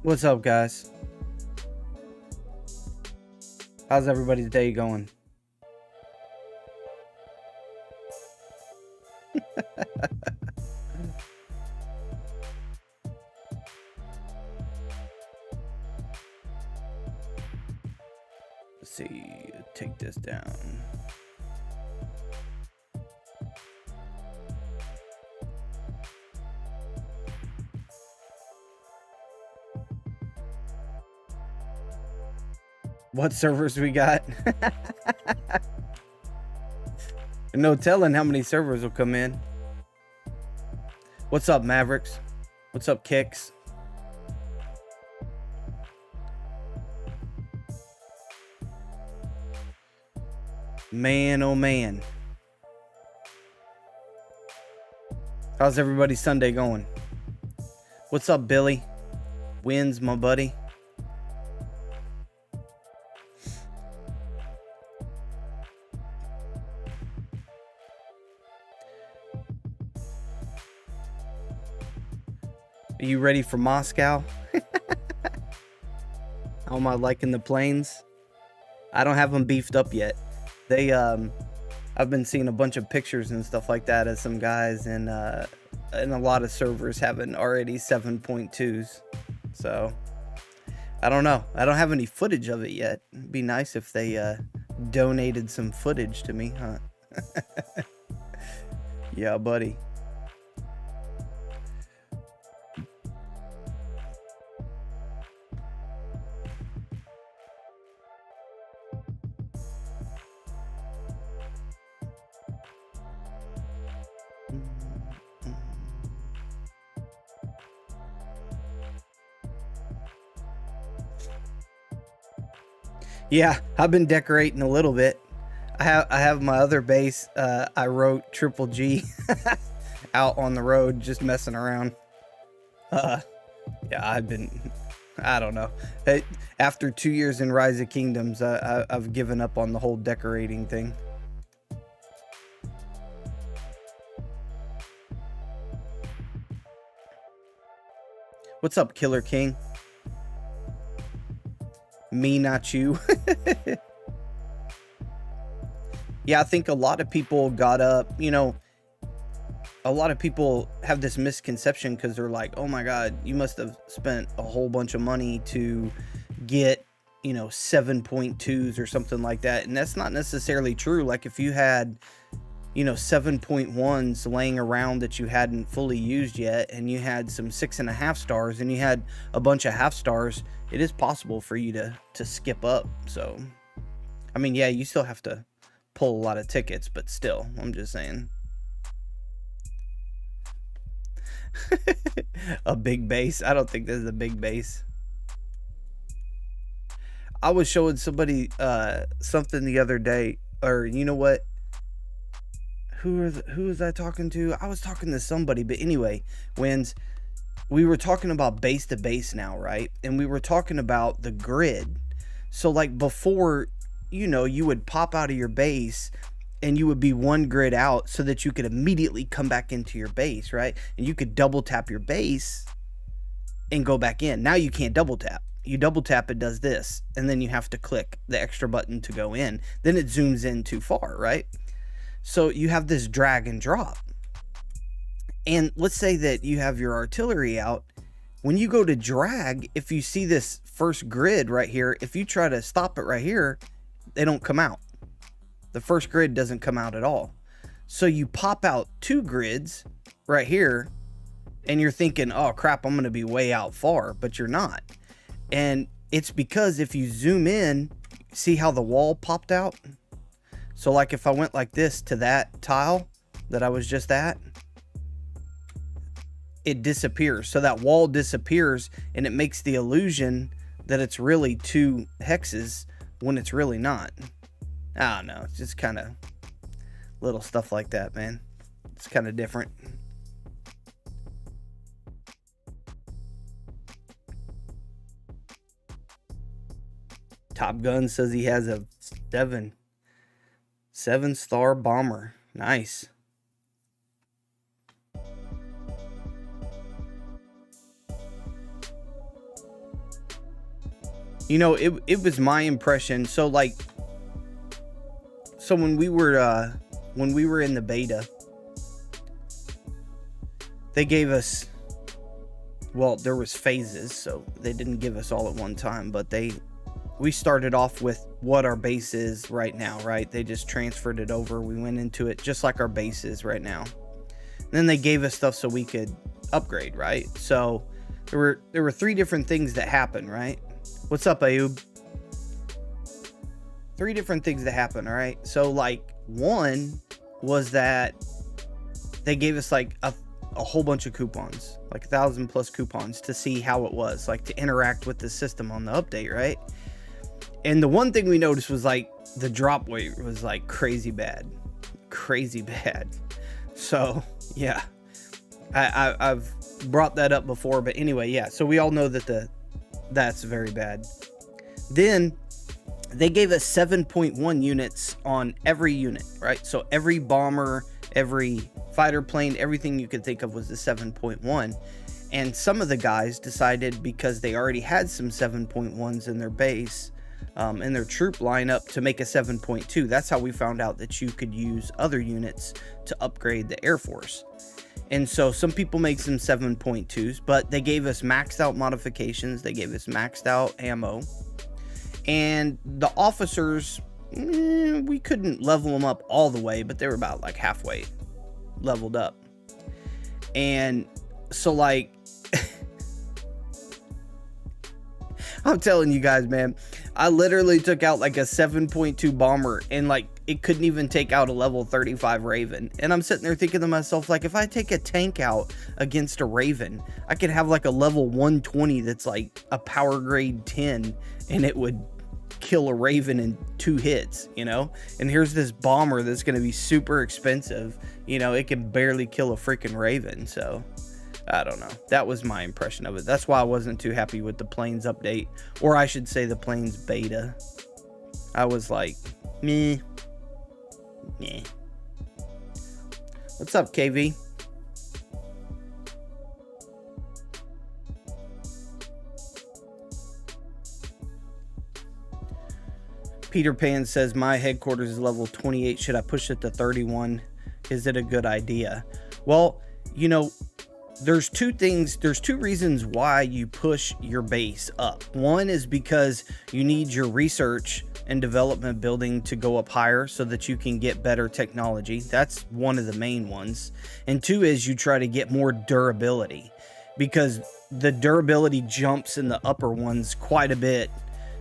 What's up, guys? How's everybody's day going? Let's see, take this down. What servers we got? No telling how many servers will come in. What's up, Mavericks? What's up, Kicks? Man, oh man. How's everybody's Sunday going? What's up, Billy? Wins, my buddy. Are you ready for Moscow? How am I liking the planes? I don't have them beefed up yet. They, I've been seeing a bunch of pictures and stuff like that of some guys and a lot of servers having already 7.2s. So, I don't know. I don't have any footage of it yet. It'd be nice if they donated some footage to me, huh? Yeah, buddy. Yeah, I've been decorating a little bit. I have my other base. I wrote Triple G out on the road, just messing around. Yeah, I don't know. After 2 years in Rise of Kingdoms, I've given up on the whole decorating thing. What's up, Killer King? Me, not you. Yeah, I think a lot of people got up, you know, a lot of people have this misconception because they're like, oh my God, you must have spent a whole bunch of money to get, you know, 7.2s or something like that. And that's not necessarily true. Like if you had, you know, 7.1s laying around that you hadn't fully used yet, and you had some 6.5 stars and you had a bunch of half stars, it is possible for you to skip up. So, I mean, yeah, you still have to pull a lot of tickets, but still, I'm just saying. A big base? I don't think this is a big base. I was showing somebody something the other day, or you know what? Who was I talking to? I was talking to somebody, but anyway, we were talking about base to base now, right? And we were talking about the grid. So like before, you know, you would pop out of your base and you would be one grid out so that you could immediately come back into your base, right? And you could double tap your base and go back in. Now you can't double tap. You double tap, it does this, and then you have to click the extra button to go in. Then it zooms in too far, right? So you have this drag and drop. And let's say that you have your artillery out. When you go to drag, if you see this first grid right here, if you try to stop it right here, they don't come out. The first grid doesn't come out at all. So you pop out 2 grids right here, and you're thinking, oh crap, I'm going to be way out far, but you're not. And it's because if you zoom in, see how the wall popped out? So like if I went like this to that tile that I was just at, it disappears. So that wall disappears, and it makes the illusion that it's really 2 hexes when it's really not. I don't know. It's just kind of little stuff like that, man. It's kind of different. Top Gun says he has a 7-star bomber. Nice. You know, it was my impression. So like, so when we were in the beta, they gave us, well, there was phases, so they didn't give us all at one time, but we started off with what our base is right now, right? They just transferred it over. We went into it just like our base is right now. And then they gave us stuff so we could upgrade, right? So there were 3 different things that happened, right? What's up, Ayub? 3 different things that happened, all right? So like, one was that they gave us like a whole bunch of coupons, like 1,000+ coupons to see how it was, like to interact with the system on the update, right? And the one thing we noticed was like the drop rate was like crazy bad. So yeah, I've brought that up before, but anyway, yeah. So we all know that that's very bad. Then they gave us 7.1 units on every unit, right? So every bomber, every fighter plane, everything you could think of was the 7.1. And some of the guys decided, because they already had some 7.1s in their base, in their troop lineup, to make a 7.2. That's how we found out that you could use other units to upgrade the Air Force. And so some people make some 7.2s, but they gave us maxed out modifications. They gave us maxed out ammo. And the officers, we couldn't level them up all the way, but they were about like halfway leveled up. And so like, I'm telling you guys, man, I literally took out like a 7.2 bomber, and like it couldn't even take out a level 35 Raven. And I'm sitting there thinking to myself, like, if I take a tank out against a Raven, I could have like a level 120 that's like a power grade 10, and it would kill a Raven in 2 hits, you know? And here's this bomber that's going to be super expensive. You know, it can barely kill a freaking Raven. So I don't know. That was my impression of it. That's why I wasn't too happy with the planes update, or I should say the planes beta. I was like, meh. What's up, KV? Peter Pan says, my headquarters is level 28. Should I push it to 31? Is it a good idea? Well, you know, there's 2 reasons why you push your base up. One is because you need your research and development building to go up higher so that you can get better technology. That's one of the main ones. And 2 is you try to get more durability, because the durability jumps in the upper ones quite a bit,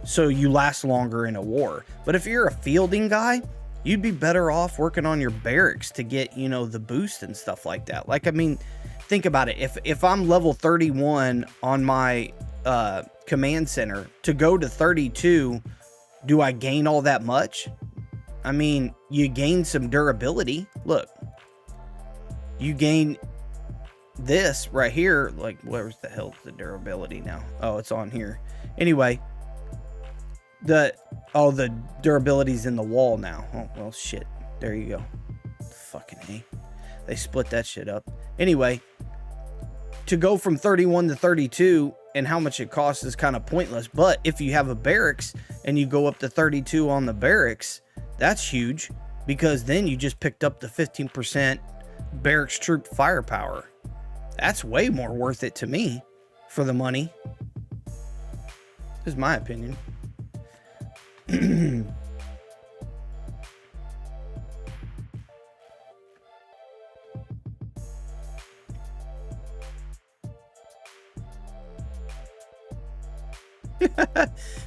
so you last longer in a war. But if you're a fielding guy, you'd be better off working on your barracks to get, you know, the boost and stuff like that. Like, I mean, think about it. If I'm level 31 on my command center, to go to 32, do I gain all that much? I mean, you gain some durability. Look, you gain this right here. Like, where's the hell's the durability now? Oh, it's on here. Anyway, the durability's in the wall now. Oh, well, shit. There you go. Fucking A. They split that shit up. Anyway, to go from 31 to 32 and how much it costs is kind of pointless. But if you have a barracks and you go up to 32 on the barracks, that's huge, because then you just picked up the 15% barracks troop firepower. That's way more worth it to me for the money. This is my opinion.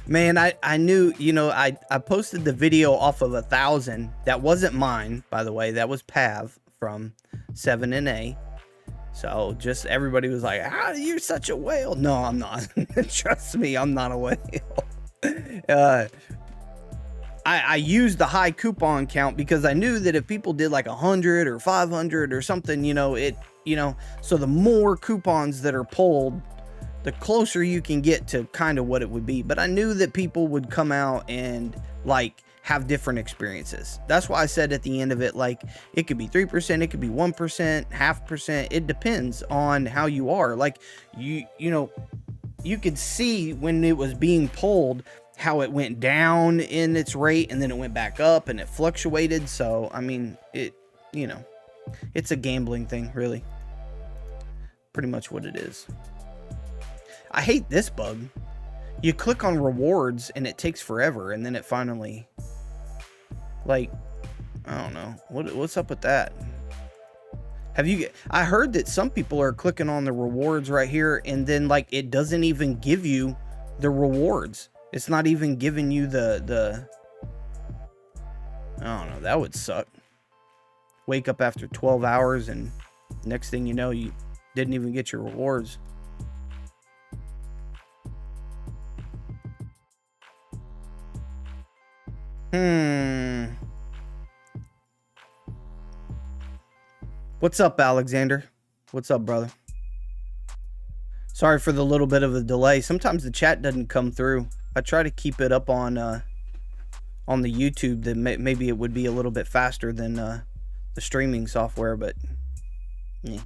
Man, I knew, you know, I posted the video off of 1,000. That wasn't mine, by the way. That was Pav from 7 and A. So just everybody was like, "Ah, you're such a whale." No, I'm not. Trust me, I'm not a whale. I used the high coupon count because I knew that if people did like 100 or 500 or something, you know, so the more coupons that are pulled, the closer you can get to kind of what it would be. But I knew that people would come out and like have different experiences. That's why I said at the end of it, like, it could be 3%, it could be 1%, 0.5%. It depends on how you are. Like, you know, you could see when it was being pulled how it went down in its rate and then it went back up and it fluctuated. So I mean, it, you know, it's a gambling thing, really. Pretty much what it is. I hate this bug. You click on rewards and it takes forever, and then it finally, like, I don't know what's up with that. I heard that some people are clicking on the rewards right here, and then like it doesn't even give you the rewards. It's not even giving you the I don't know, that would suck. Wake up after 12 hours and next thing you know, you didn't even get your rewards. What's up, Alexander? What's up, brother? Sorry for the little bit of a delay. Sometimes the chat doesn't come through. I try to keep it up on the YouTube. That maybe it would be a little bit faster than the streaming software, but yeah.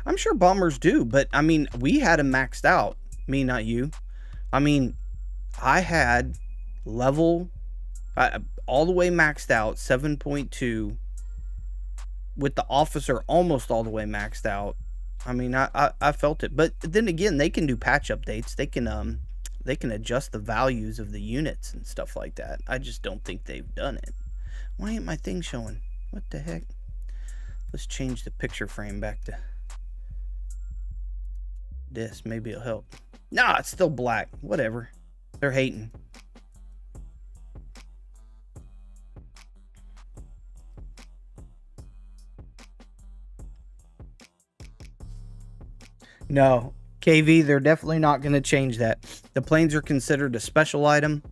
I'm sure bombers do, but I mean, we had them maxed out. Me, not you. I mean, I had level all the way maxed out, 7.2, with the officer almost all the way maxed out. I mean, I felt it, but then again, they can do patch updates. They can adjust the values of the units and stuff like that. I just don't think they've done it. Why ain't my thing showing? What the heck? Let's change the picture frame back to this. Maybe it'll help. Nah, it's still black. Whatever. They're hating. No, KV, they're definitely not going to change that. The planes are considered a special item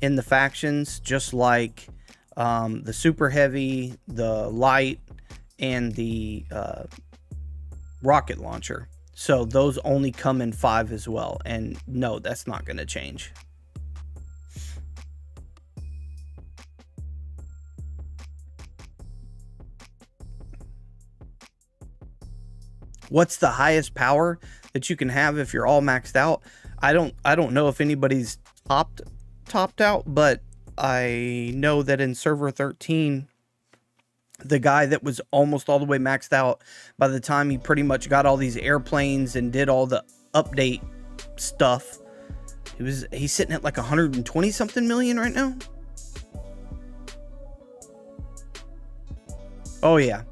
in the factions, just like the super heavy, the light, and the rocket launcher. So those only come in 5 as well. And no, that's not going to change. What's the highest power that you can have if you're all maxed out? I don't know if anybody's topped out, but I know that in server 13, the guy that was almost all the way maxed out, by the time he pretty much got all these airplanes and did all the update stuff, he's sitting at like 120 something million right now. Oh yeah.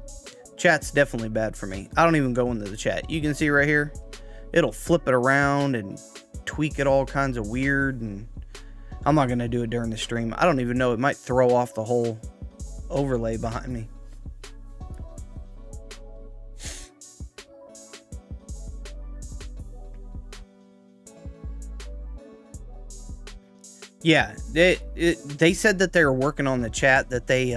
Chat's definitely bad for me. I don't even go into the chat. You can see right here, it'll flip it around and tweak it all kinds of weird, and I'm not going to do it during the stream. I don't even know. It might throw off the whole overlay behind me. Yeah, they said that they were working on the chat, that they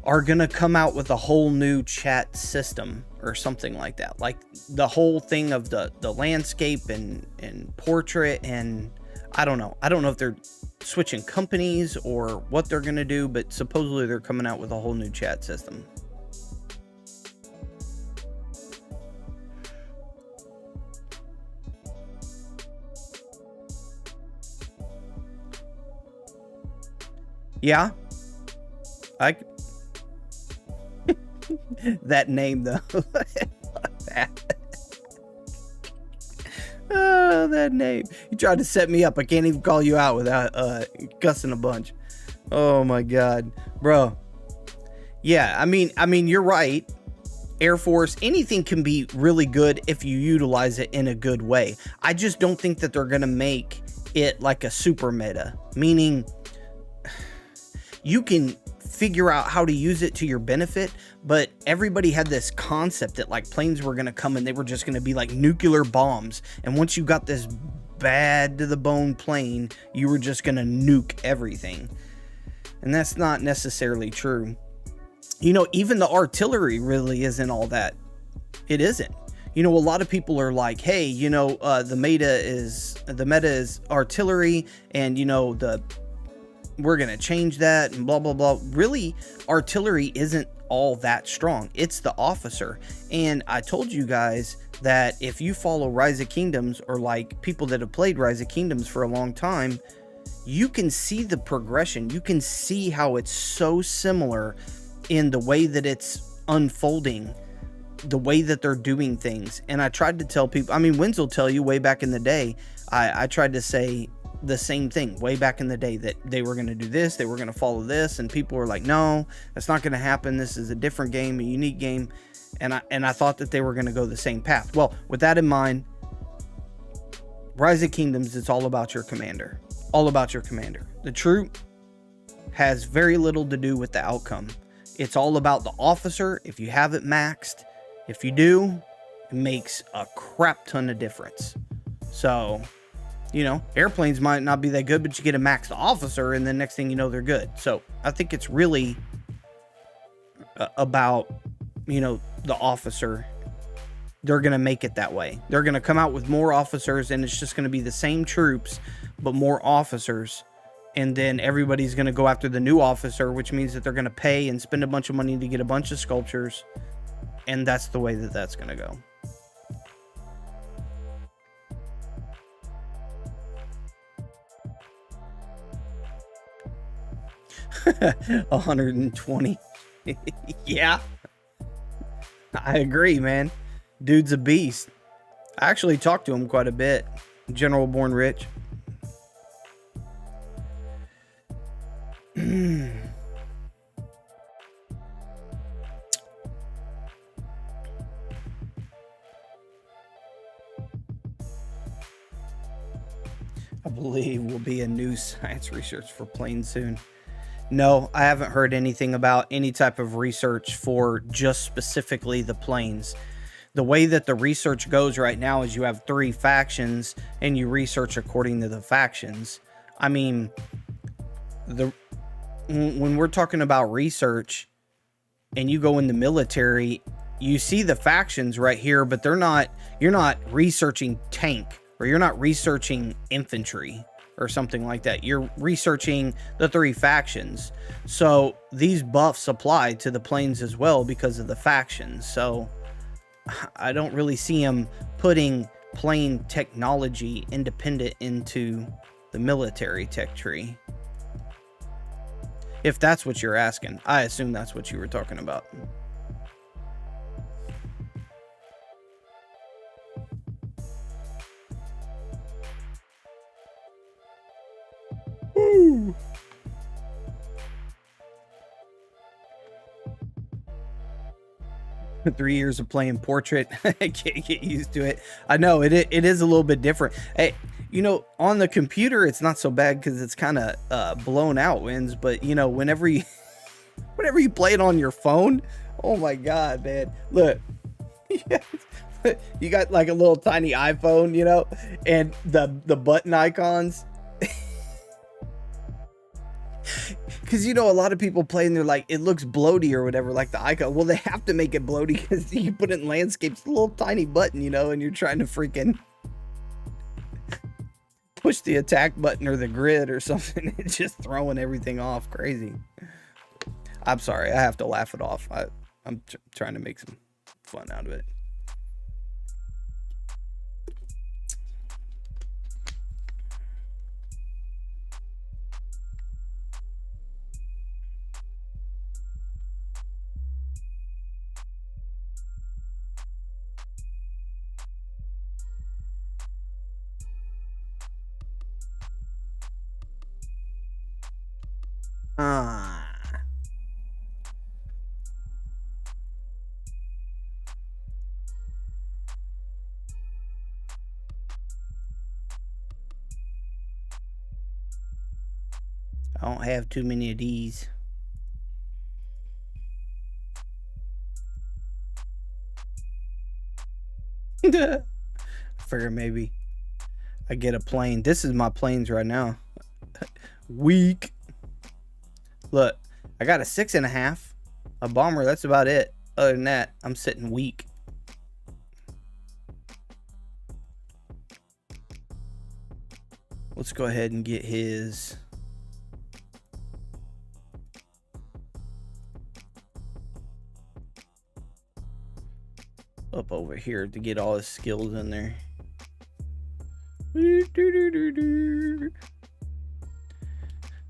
are gonna come out with a whole new chat system or something like that, like the whole thing of the landscape and portrait, and I don't know if they're switching companies or what they're gonna do, but supposedly they're coming out with a whole new chat system. Yeah, that name though. Oh, that name. You tried to set me up. I can't even call you out without cussing a bunch. Oh my god, bro. Yeah, I mean you're right. Air Force, anything can be really good if you utilize it in a good way. I just don't think that they're gonna make it like a super meta, meaning you can figure out how to use it to your benefit, but everybody had this concept that like planes were going to come and they were just going to be like nuclear bombs, and once you got this bad to the bone plane, you were just going to nuke everything, and that's not necessarily true. You know, even the artillery really isn't all that. It isn't. You know, a lot of people are like, hey, you know, the meta is artillery, and you know, we're going to change that and blah, blah, blah. Really, artillery isn't all that strong. It's the officer. And I told you guys that if you follow Rise of Kingdoms, or like people that have played Rise of Kingdoms for a long time, you can see the progression. You can see how it's so similar in the way that it's unfolding, the way that they're doing things. And I tried to tell people, I mean, Wins will tell you way back in the day, I tried to say the same thing way back in the day, that they were going to do this, they were going to follow this, and people were like, no, that's not going to happen. This is a different game, a unique game. And I thought that they were going to go the same path. Well, with that in mind, Rise of Kingdoms, it's all about your commander. All about your commander. The troop has very little to do with the outcome. It's all about the officer. If you have it maxed, if you do, it makes a crap ton of difference. So, you know, airplanes might not be that good, but you get a maxed officer, and then next thing you know, they're good. So I think it's really about, you know, the officer. They're going to make it that way. They're going to come out with more officers, and it's just going to be the same troops, but more officers. And then everybody's going to go after the new officer, which means that they're going to pay and spend a bunch of money to get a bunch of sculptures. And that's the way that that's going to go. $120. Yeah, I agree, man. Dude's a beast. I actually talked to him quite a bit. General Born Rich. I believe will be a new science research for planes soon. No, I haven't heard anything about any type of research for just specifically the planes. The way that the research goes right now is you have 3 factions and you research according to the factions. I mean, when we're talking about research and you go in the military, you see the factions right here, but you're not researching tank, or you're not researching infantry or something like that. You're researching the 3 factions. So these buffs apply to the planes as well because of the factions. So I don't really see them putting plane technology independent into the military tech tree. If that's what you're asking, I assume that's what you were talking about. Woo. 3 years of playing Portrait. I can't get used to it. I know it is a little bit different. Hey, you know, on the computer it's not so bad because it's kind of blown out, Wins. But you know, whenever you play it on your phone, oh my god, man! Look, you got like a little tiny iPhone, you know, and the button icons. Because, you know, a lot of people play and they're like, it looks bloaty or whatever, like the icon. Well, they have to make it bloaty because you put it in landscapes, it's a little tiny button, you know, and you're trying to freaking push the attack button or the grid or something. It's just throwing everything off. Crazy. I'm sorry. I have to laugh it off. I'm trying to make some fun out of it. I don't have too many of these. I figure maybe I get a plane. This is my planes right now. Weak. Look, I got a 6.5, a bomber. That's about it. Other than that, I'm sitting weak. Let's go ahead and get his. up over here to get all his skills in there.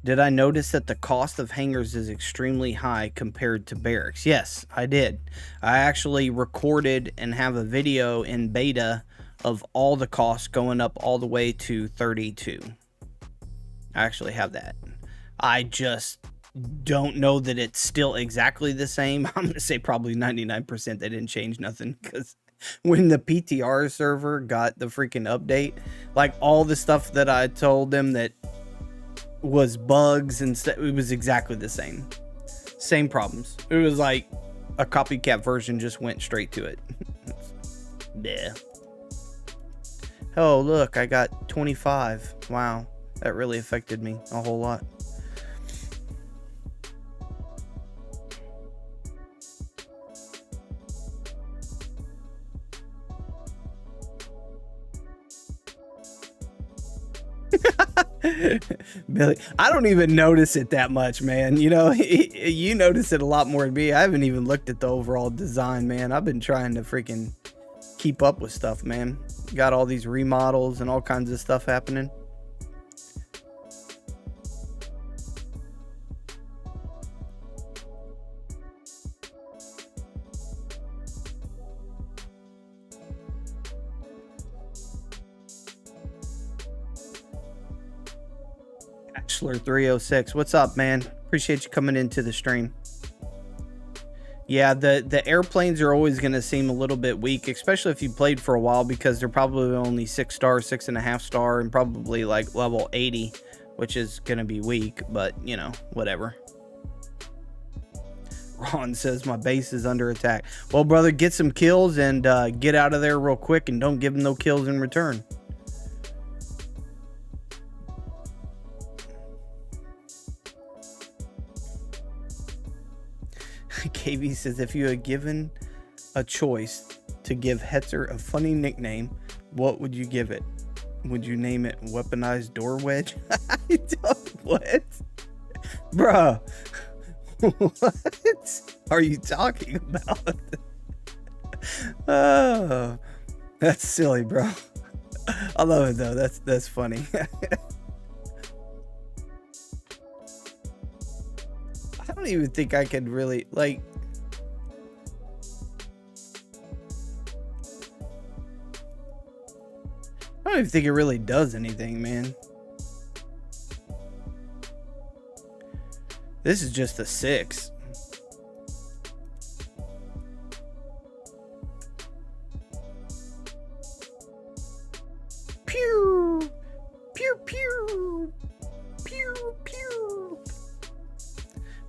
Did I notice that the cost of hangars is extremely high compared to barracks? Yes, I did. I actually recorded and have a video in beta of all the costs going up all the way to 32. I actually have that. I just don't know that it's still exactly the same. I'm going to say probably 99% they didn't change nothing, because when the PTR server got the freaking update, like all the stuff that I told them that was bugs and stuff, it was exactly the same problems. It was like a copycat version just went straight to it. Yeah. Oh, look, I got 25. Wow, that really affected me a whole lot. Billy, I don't even notice it that much, man. You know, you notice it a lot more than me. I haven't even looked at the overall design, man. I've been trying to freaking keep up with stuff, man. Got all these remodels and all kinds of stuff happening. Bachelor 306, what's up, man? Appreciate you coming into the stream. Yeah, the airplanes are always going to seem a little bit weak, especially if you played for a while, because they're probably only 6 star, 6.5 star, and probably like level 80, which is going to be weak, but you know, whatever. Ron says my base is under attack. Well, brother, get some kills and get out of there real quick, and don't give them no kills in return. KB says, if you had given a choice to give Hetzer a funny nickname, what would you give it? Would you name it Weaponized Door Wedge? I don't, what? Bruh. What are you talking about? Oh, that's silly, bro. I love it though. That's funny. I don't even think I could really, like, I don't even think it really does anything, man. This is just a 6. Pew! Pew, pew! Pew, pew!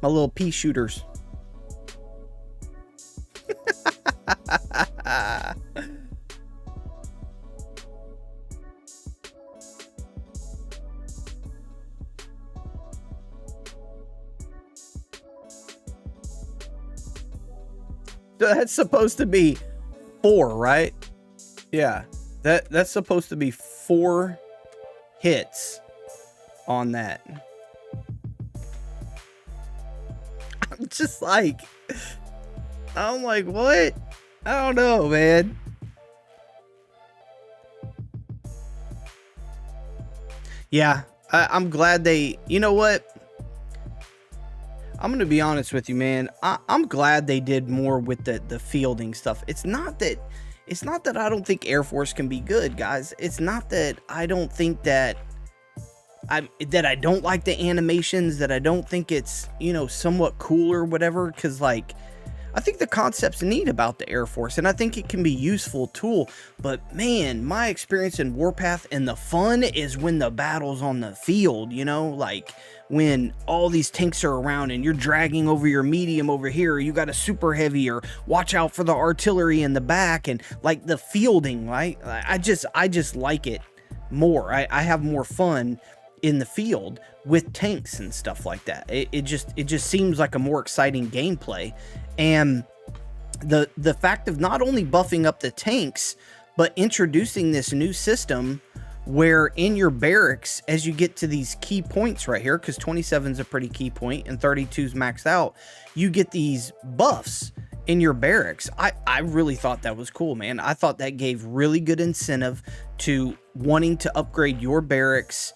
My little pea shooters. That's supposed to be 4, right? Yeah, that's supposed to be 4 hits on that. I'm just like, I'm like, what? I don't know, man. Yeah, I'm glad they, you know what? I'm going to be honest with you, man. I'm glad they did more with the fielding stuff. It's not that I don't think Air Force can be good, guys. It's not that I don't think that I don't like the animations, that I don't think it's, you know, somewhat cool or whatever, because like I think the concept's neat about the Air Force, and I think it can be a useful tool. But man, my experience in Warpath and the fun is when the battle's on the field, you know, like when all these tanks are around and you're dragging over your medium over here, you got a super heavy, or watch out for the artillery in the back, and like the fielding, right? I just like it more. I have more fun in the field with tanks and stuff like that. It just seems like a more exciting gameplay. And the fact of not only buffing up the tanks, but introducing this new system where in your barracks, as you get to these key points right here, because 27 is a pretty key point and 32 is maxed out, you get these buffs. in your barracks. I really thought that was cool, man. I thought that gave really good incentive to wanting to upgrade your barracks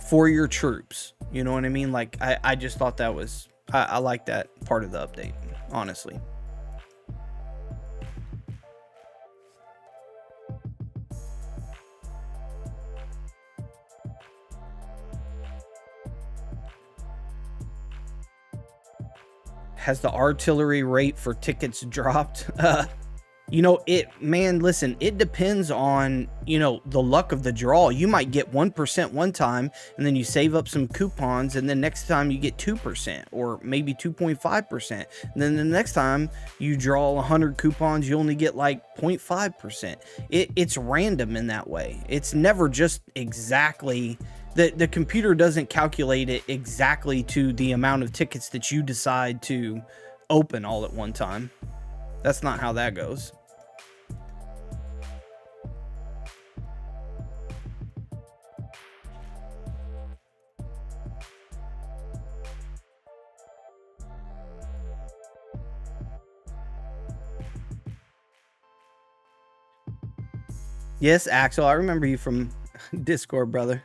for your troops. You know what I mean? Like, I just thought that was, I like that part of the update, honestly. Has the artillery rate for tickets dropped? You know, man, listen, it depends on, you know, the luck of the draw. You might get 1% one time, and then you save up some coupons, and then next time you get 2%, or maybe 2.5%. And then the next time you draw 100 coupons, you only get like 0.5%. It's random in that way. It's never just exactly... The computer doesn't calculate it exactly to the amount of tickets that you decide to open all at one time. That's not how that goes. Yes, Axel, I remember you from Discord, brother.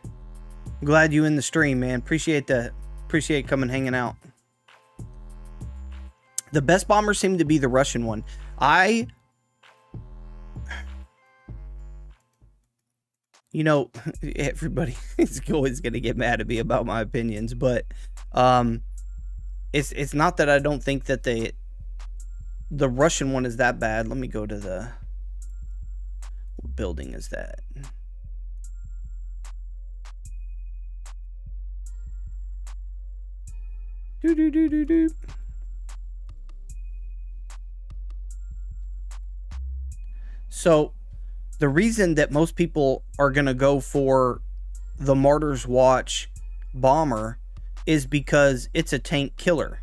Glad you in the stream, man. Appreciate coming hanging out. The best bomber seemed to be the Russian one. You know, everybody is always going to get mad at me about my opinions, but it's not that I don't think that the Russian one is that bad. Let me go to the... What building is that? So the reason that most people are going to go for the Martyr's Watch bomber is because it's a tank killer.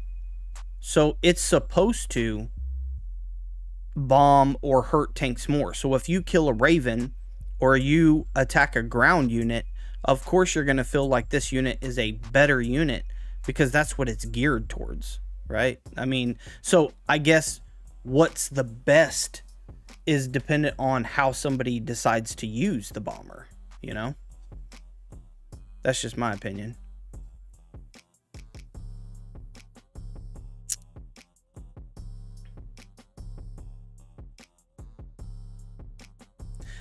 So it's supposed to bomb or hurt tanks more. So if you kill a Raven or you attack a ground unit, of course you're going to feel like this unit is a better unit, because that's what it's geared towards, right? I mean, so I guess what's the best is dependent on how somebody decides to use the bomber, you know? That's just my opinion.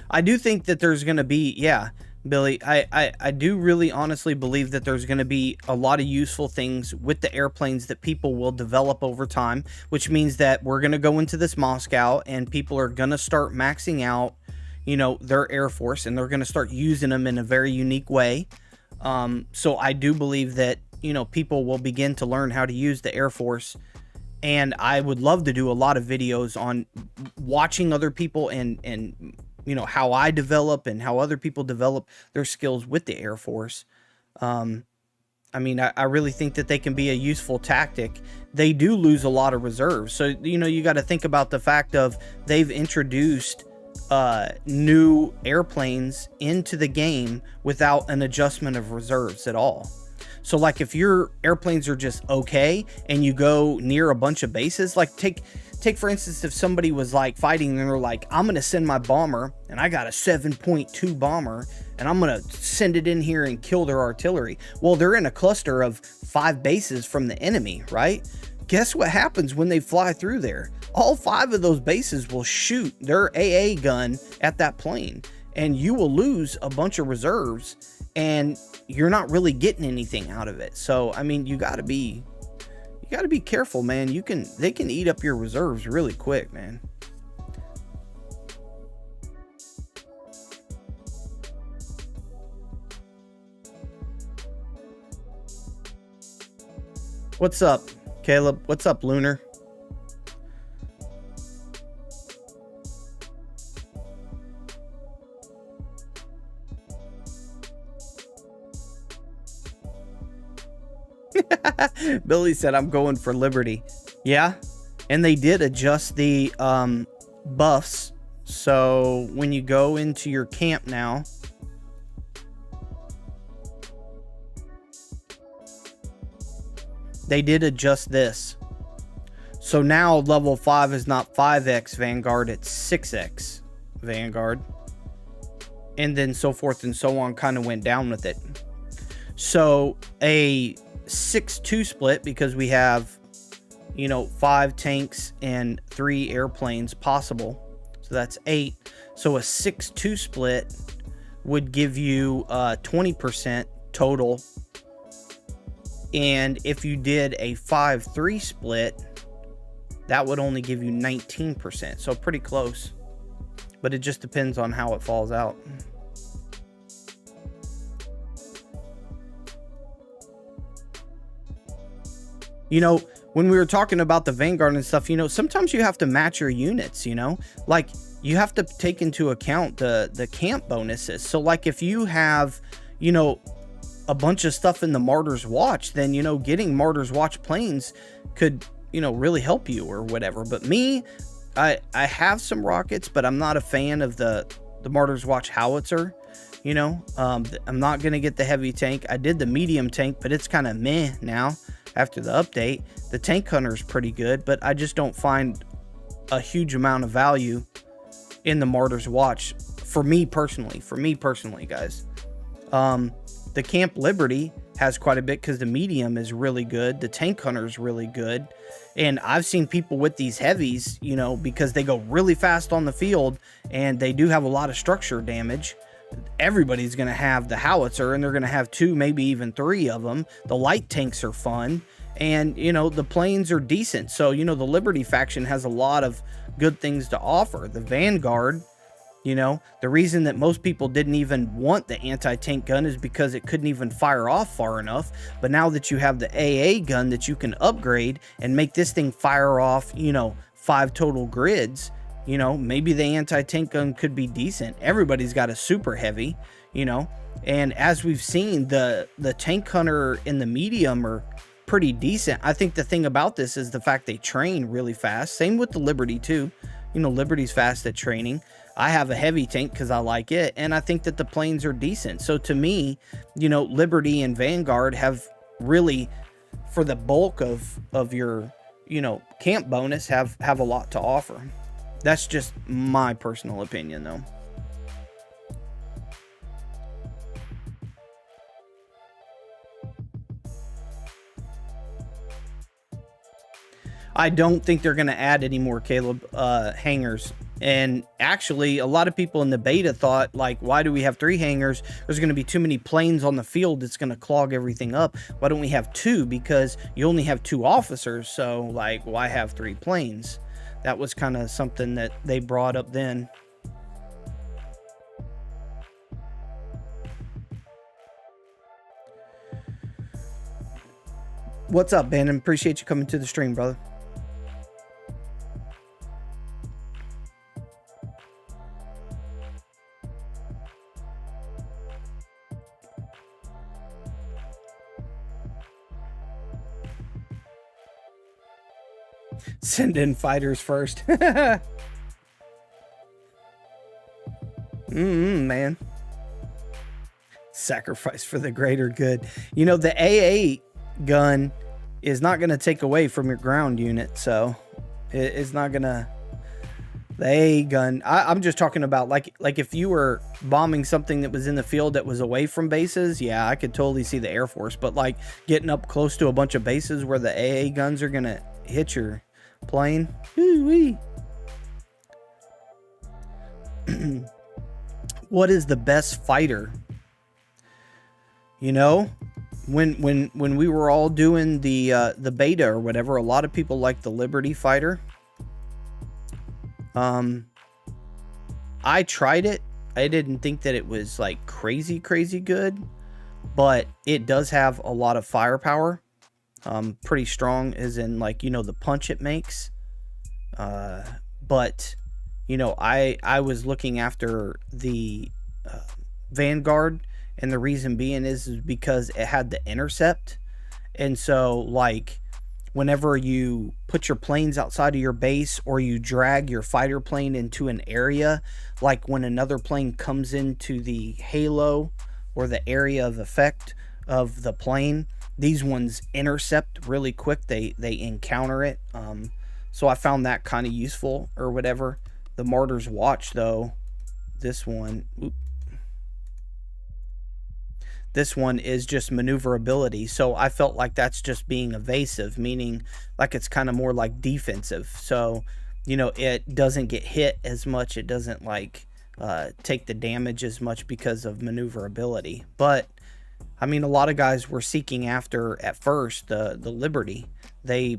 I do think that there's going to be, yeah, Billy, I do really honestly believe that there's going to be a lot of useful things with the airplanes that people will develop over time, which means that we're going to go into this Moscow and people are going to start maxing out, you know, their Air Force, and they're going to start using them in a very unique way. So I do believe that, you know, people will begin to learn how to use the Air Force, and I would love to do a lot of videos on watching other people and you know, how I develop and how other people develop their skills with the Air Force. I mean, I really think that they can be a useful tactic. They do lose a lot of reserves. So, you know, you got to think about the fact of they've introduced new airplanes into the game without an adjustment of reserves at all. So like if your airplanes are just okay and you go near a bunch of bases, like take for instance, if somebody was like fighting and they're like, I'm going to send my bomber and I got a 7.2 bomber and I'm going to send it in here and kill their artillery. Well, they're in a cluster of 5 bases from the enemy, right? Guess what happens when they fly through there? All 5 of those bases will shoot their AA gun at that plane, and you will lose a bunch of reserves and you're not really getting anything out of it. So, I mean, you got to be careful, man. They can eat up your reserves really quick, man. What's up, Caleb? What's up, Lunar? Billy said, I'm going for Liberty. Yeah, and they did adjust the buffs. So when you go into your camp now, they did adjust this. So now level 5 is not 5x Vanguard, it's 6x Vanguard. And then so forth and so on, kind of went down with it. So a 6-2 split, because we have, you know, 5 tanks and 3 airplanes possible. So that's 8. So a 6-2 split would give you 20% total. And if you did a 5-3 split, that would only give you 19%. So pretty close. But it just depends on how it falls out. You know, when we were talking about the Vanguard and stuff, you know, sometimes you have to match your units, you know, like you have to take into account the camp bonuses. So like if you have, you know, a bunch of stuff in the Martyr's Watch, then, you know, getting Martyr's Watch planes could, you know, really help you or whatever. But me, I have some rockets, but I'm not a fan of the Martyr's Watch howitzer. You know, I'm not going to get the heavy tank. I did the medium tank, but it's kind of meh now after the update. The tank hunter is pretty good, but I just don't find a huge amount of value in the Martyr's Watch for me personally, guys. The Camp Liberty has quite a bit because the medium is really good. The tank hunter is really good. And I've seen people with these heavies, you know, because they go really fast on the field and they do have a lot of structure damage. Everybody's going to have the howitzer, and they're going to have 2, maybe even 3 of them. The light tanks are fun, and, you know, the planes are decent. So, you know, the Liberty faction has a lot of good things to offer. The Vanguard, you know, the reason that most people didn't even want the anti-tank gun is because it couldn't even fire off far enough. But now that you have the AA gun that you can upgrade and make this thing fire off, you know, 5 total grids, you know, maybe the anti-tank gun could be decent. Everybody's got a super heavy, you know, and as we've seen, the tank hunter and the medium are pretty decent. I think the thing about this is the fact they train really fast. Same with the Liberty too. You know, Liberty's fast at training. I have a heavy tank because I like it, and I think that the planes are decent. So to me, you know, Liberty and Vanguard have really, for the bulk of your, you know, camp bonus, have a lot to offer. That's just my personal opinion, though. I don't think they're going to add any more, Caleb, hangars. And actually, a lot of people in the beta thought, like, why do we have 3 hangars? There's going to be too many planes on the field. It's going to clog everything up. Why don't we have 2? Because you only have 2 officers. So, like, why have 3 planes? That was kind of something that they brought up then. What's up, Bannon? Appreciate you coming to the stream, brother. Send in fighters first. Man. Sacrifice for the greater good. You know, the AA gun is not going to take away from your ground unit, so it's not going to... The AA gun, I'm just talking about, like if you were bombing something that was in the field that was away from bases, yeah, I could totally see the Air Force, but like getting up close to a bunch of bases where the AA guns are going to hit your plane. Woo-wee. What is the best fighter? You know, when we were all doing the beta or whatever, a lot of people liked the Liberty fighter. I tried it. I didn't think that it was like crazy good, but it does have a lot of firepower. Pretty strong, as in, like, you know, the punch it makes. But, you know, I was looking after the Vanguard, and the reason being is because it had the intercept. And so, like, whenever you put your planes outside of your base, or you drag your fighter plane into an area, like when another plane comes into the halo or the area of effect of the plane, these ones intercept really quick. They encounter it. So I found that kind of useful or whatever. The Martyr's Watch, though, this one, this one is just maneuverability. So I felt like that's just being evasive, meaning like it's kind of more like defensive. So, you know, it doesn't get hit as much. It doesn't like take the damage as much because of maneuverability. But I mean, a lot of guys were seeking after at first the Liberty. They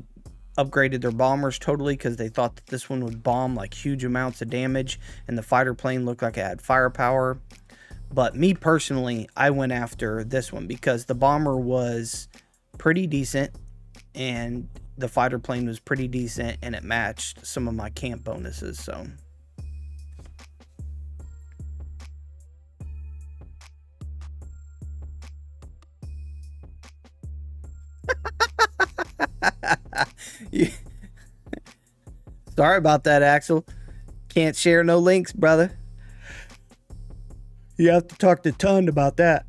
upgraded their bombers totally because they thought that this one would bomb like huge amounts of damage and the fighter plane looked like it had firepower. But me personally, I went after this one because the bomber was pretty decent and the fighter plane was pretty decent and it matched some of my camp bonuses. So sorry about that, Axel. Can't share no links, brother. You have to talk to Tund about that.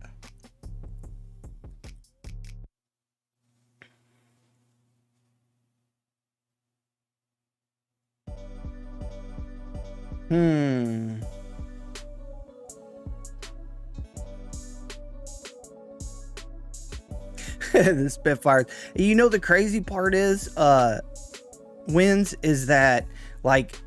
The Spitfires. You know, the crazy part is, wins is that, like,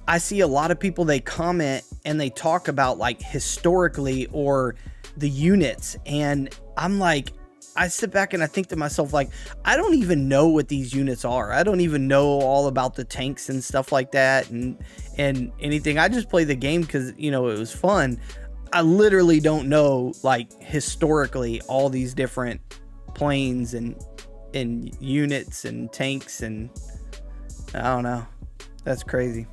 I see a lot of people, they comment and they talk about like historically or the units, and I'm like, I sit back and I think to myself, like, I don't even know what these units are. I don't even know all about the tanks and stuff like that and anything. I just play the game because, you know, it was fun. I literally don't know, like, historically all these different planes and units and tanks, and I don't know. That's crazy.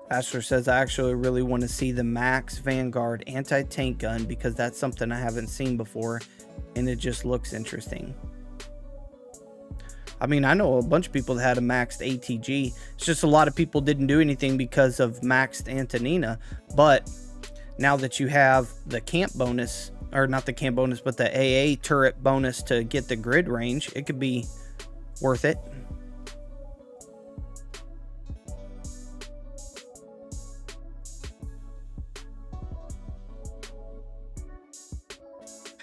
Asher says, I actually really want to see the Max Vanguard anti-tank gun because that's something I haven't seen before and it just looks interesting. I mean, I know a bunch of people that had a maxed ATG. It's just a lot of people didn't do anything because of maxed Antonina. But now that you have the camp bonus, or not the camp bonus, but the AA turret bonus to get the grid range, it could be worth it.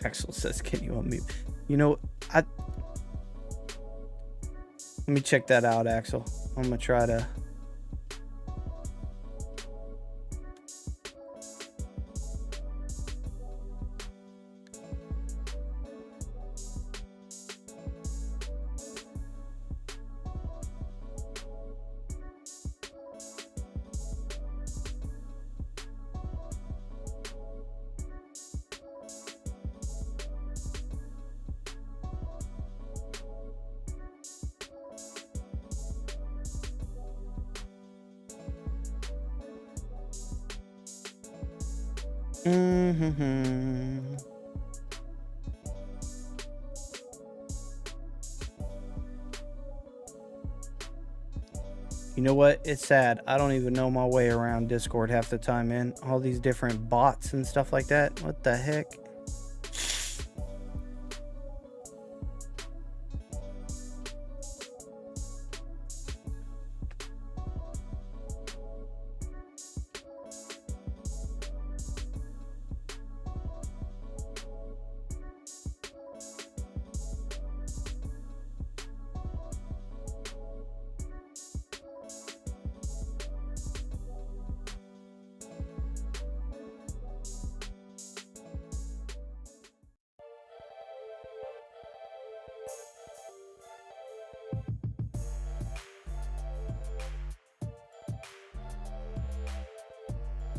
Axel says, can you unmute? You know, let me check that out, Axel. I'm gonna try to. You know what? It's sad. I don't even know my way around Discord half the time, man. All these different bots and stuff like that. What the heck?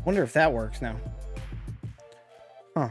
Wonder if that works now. Huh.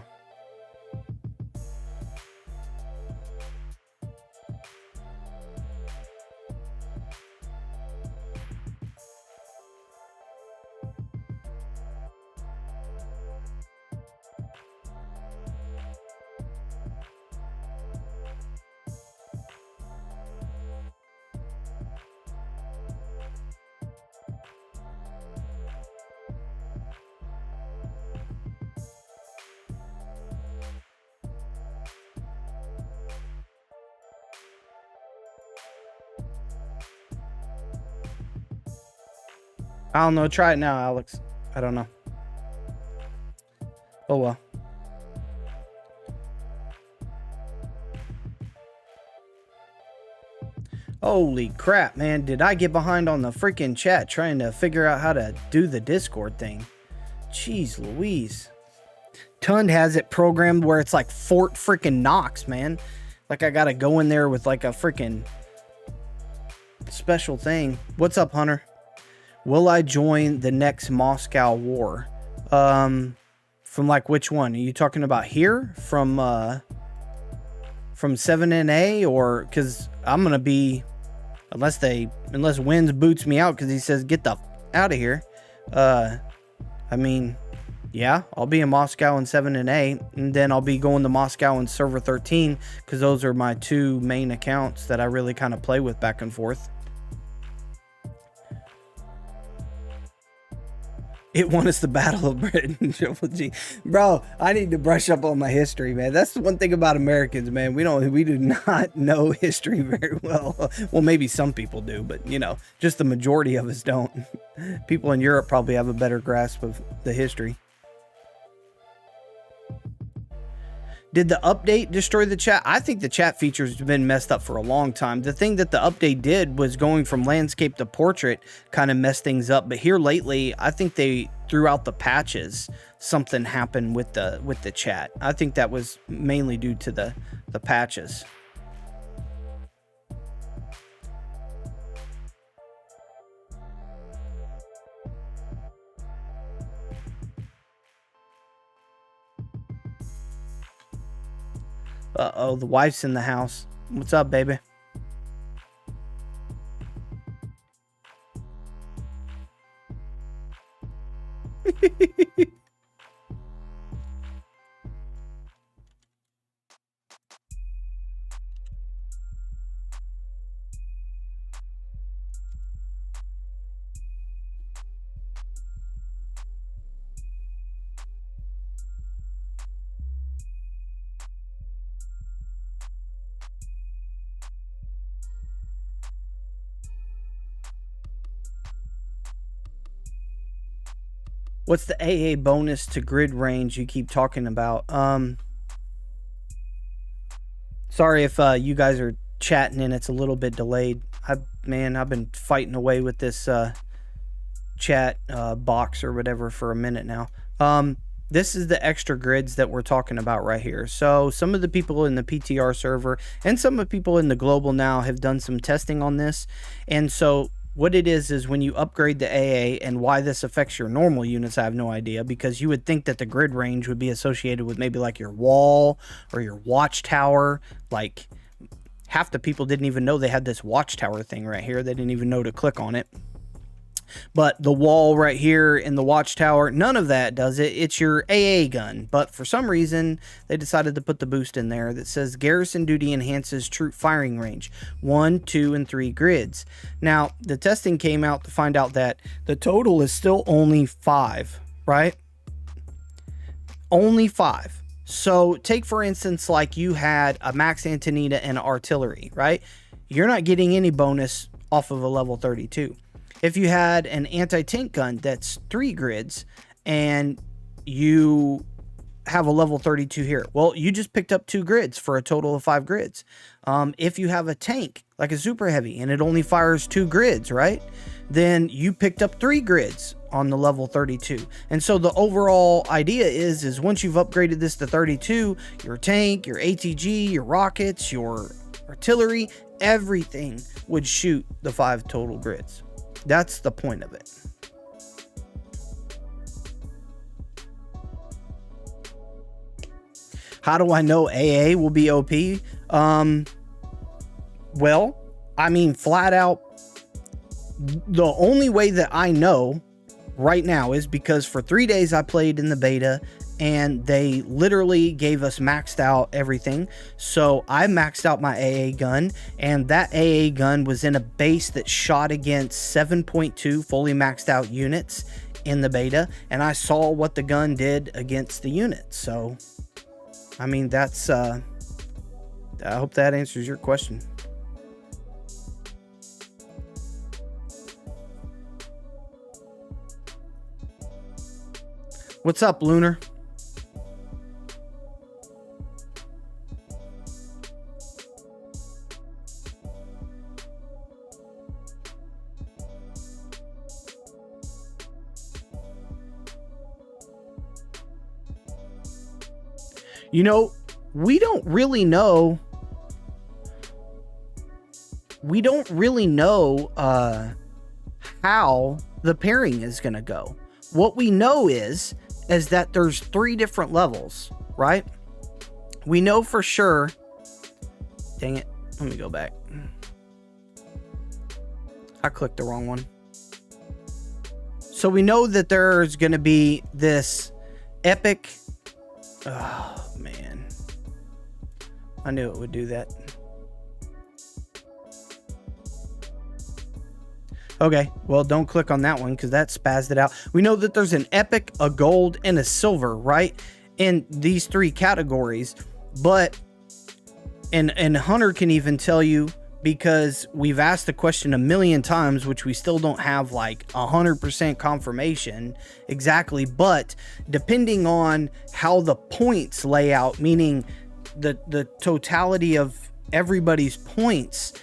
I don't know. Try it now, Alex. I don't know. Oh, well. Holy crap, man. Did I get behind on the freaking chat trying to figure out how to do the Discord thing? Jeez Louise. Tund has it programmed where it's like Fort freaking Knox, man. Like I gotta go in there with like a freaking special thing. What's up, Hunter? Will I join the next Moscow war? From like which one? Are you talking about here? From 7NA? Or because I'm gonna be, unless Wins boots me out because he says get the out of here. I mean, yeah, I'll be in Moscow in 7NA, and then I'll be going to Moscow in Server 13 because those are my two main accounts that I really kind of play with back and forth. It won us the Battle of Britain, Triple G. Bro, I need to brush up on my history, man. That's the one thing about Americans, man. We do not know history very well. Well, maybe some people do, but you know, just the majority of us don't. People in Europe probably have a better grasp of the history. Did the update destroy the chat? I think the chat features have been messed up for a long time. The thing that the update did was going from landscape to portrait kind of messed things up. But here lately, I think they threw out the patches. Something happened with the chat. I think that was mainly due to the patches. Uh-oh, the wife's in the house. What's up, baby? What's the AA bonus to grid range you keep talking about? Sorry if you guys are chatting and it's a little bit delayed. I've been fighting away with this chat box or whatever for a minute now. This is the extra grids that we're talking about right here. So some of the people in the PTR server and some of the people in the global now have done some testing on this. And so what it is when you upgrade the AA, and why this affects your normal units, I have no idea, because you would think that the grid range would be associated with maybe like your wall or your watchtower. Like half the people didn't even know they had this watchtower thing right here. They didn't even know to click on it. But the wall right here in the watchtower, none of that does it. It's your AA gun. But for some reason, they decided to put the boost in there that says garrison duty enhances troop firing range. 1, 2, and 3 grids. Now, the testing came out to find out that the total is still only 5, right? Only 5. So take, for instance, like you had a Max Antonita and artillery, right? You're not getting any bonus off of a level 32. If you had an anti-tank gun that's 3 grids and you have a level 32 here, well, you just picked up 2 grids for a total of 5 grids. If you have a tank like a super heavy and it only fires 2 grids, right? Then you picked up 3 grids on the level 32. And so the overall idea is once you've upgraded this to 32, your tank, your ATG, your rockets, your artillery, everything would shoot the 5 total grids. That's the point of it. How do I know AA will be OP? Well, I mean, flat out, the only way that I know right now is because for 3 days I played in the beta and they literally gave us maxed out everything. So I maxed out my AA gun, and that AA gun was in a base that shot against 7.2 fully maxed out units in the beta, and I saw what the gun did against the units. So, I mean, that's, I hope that answers your question. What's up, Lunar? You know, we don't really know. We don't really know how the pairing is going to go. What we know is that there's 3 different levels, right? We know for sure. Dang it. Let me go back. I clicked the wrong one. So we know that there's going to be this epic. Oh, man. I knew it would do that. Okay, well, don't click on that one because that spazzed it out. We know that there's an epic, a gold, and a silver, right? In these 3 categories. But, and Hunter can even tell you, because we've asked the question a million times, which we still don't have like 100% confirmation exactly. But depending on how the points lay out, meaning the totality of everybody's points,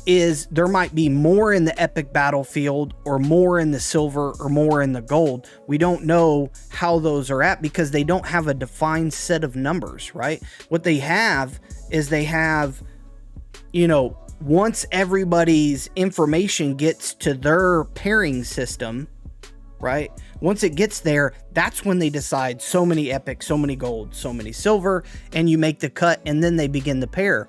is there might be more in the epic battlefield or more in the silver or more in the gold. We don't know how those are at because they don't have a defined set of numbers, right? What they have is they have, you know, once everybody's information gets to their pairing system, right? Once it gets there, that's when they decide so many epic, so many gold, so many silver, and you make the cut and then they begin the pair.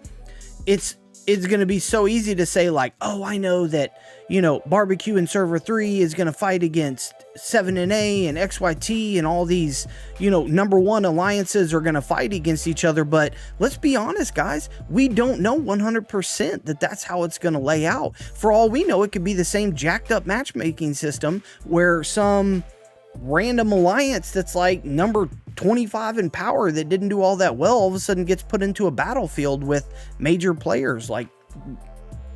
It's going to be so easy to say like, oh, I know that, you know, barbecue in server 3 is going to fight against 7NA and XYT and all these, you know, #1 alliances are going to fight against each other. But let's be honest, guys, we don't know 100% that that's how it's going to lay out. For all we know, it could be the same jacked up matchmaking system where some random alliance that's like number 25 in power that didn't do all that well all of a sudden gets put into a battlefield with major players. Like,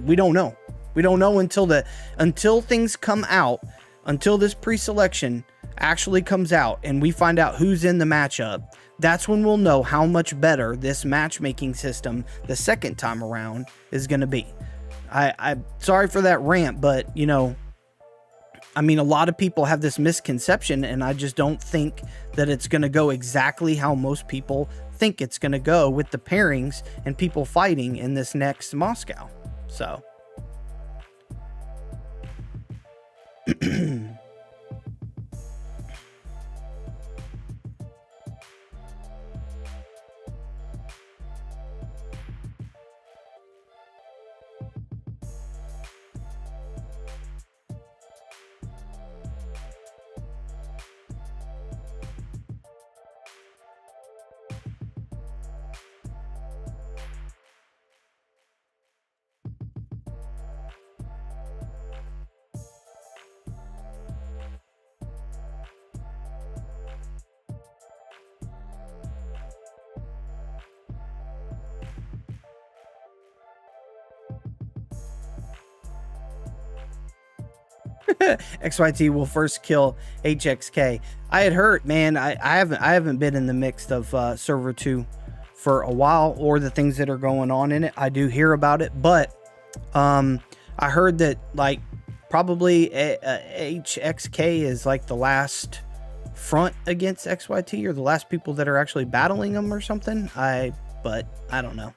we don't know. We don't know until things come out, until this pre-selection actually comes out and we find out who's in the matchup. That's when we'll know how much better this matchmaking system the second time around is going to be. I'm sorry for that rant, but you know, I mean, a lot of people have this misconception, and I just don't think that it's going to go exactly how most people think it's going to go with the pairings and people fighting in this next Moscow. So. XYT will first kill HXK. I had heard, man, I haven't been in the mix of server 2 for a while, or the things that are going on in it. I do hear about it, but I heard that like probably HXK is like the last front against XYT, or the last people that are actually battling them or something. But I don't know.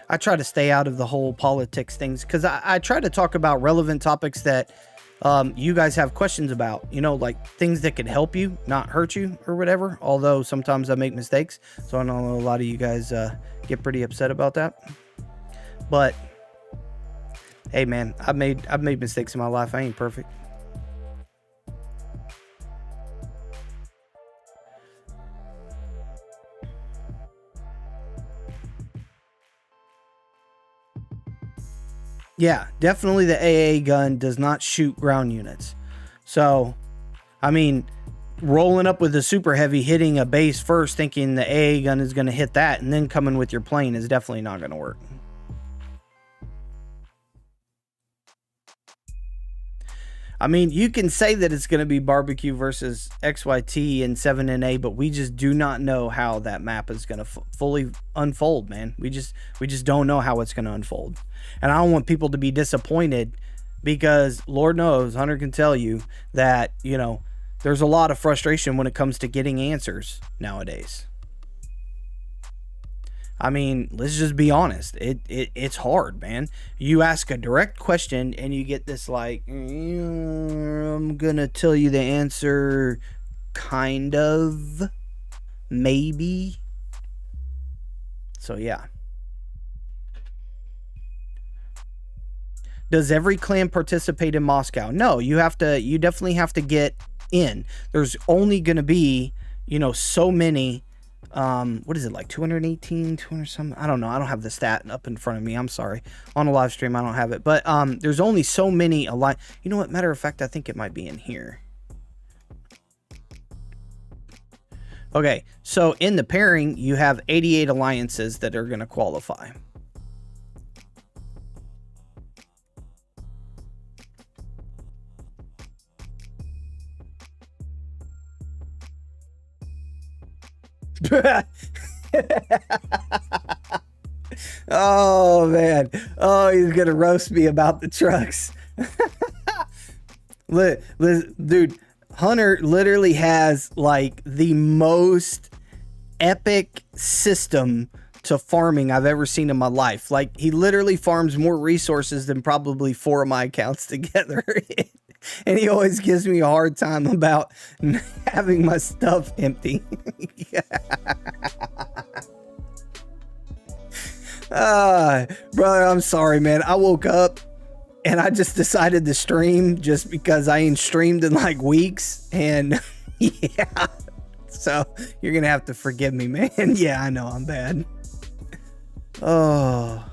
I try to stay out of the whole politics things because I try to talk about relevant topics that you guys have questions about, you know, like things that could help you, not hurt you or whatever. Although sometimes I make mistakes. So I know a lot of you guys get pretty upset about that. But hey, man, I've made mistakes in my life. I ain't perfect. Yeah, definitely the AA gun does not shoot ground units. So, I mean, rolling up with a super heavy, hitting a base first, thinking the AA gun is going to hit that, and then coming with your plane is definitely not going to work. I mean, you can say that it's going to be barbecue versus XYT and 7NA, but we just do not know how that map is going to fully unfold, man. We just don't know how it's going to unfold. And I don't want people to be disappointed because Lord knows, Hunter can tell you that, you know, there's a lot of frustration when it comes to getting answers nowadays. I mean, let's just be honest. It's hard, man. You ask a direct question and you get this like, I'm gonna tell you the answer, kind of, maybe. So yeah. Does every clan participate in Moscow? No, you definitely have to get in. There's only gonna be, you know, so many. What is it, like 218, 200 something? I don't know. I don't have the stat up in front of me. I'm sorry. On a live stream, I don't have it. But there's only so many You know what? Matter of fact, I think it might be in here. Okay, so in the pairing, you have 88 alliances that are going to qualify. Oh man, oh, he's gonna roast me about the trucks. Dude, Hunter literally has like the most epic system to farming I've ever seen in my life. Like, he literally farms more resources than probably 4 of my accounts together. And he always gives me a hard time about having my stuff empty. Brother, I'm sorry, man. I woke up and I just decided to stream just because I ain't streamed in like weeks. And yeah, so you're going to have to forgive me, man. Yeah, I know I'm bad. Oh.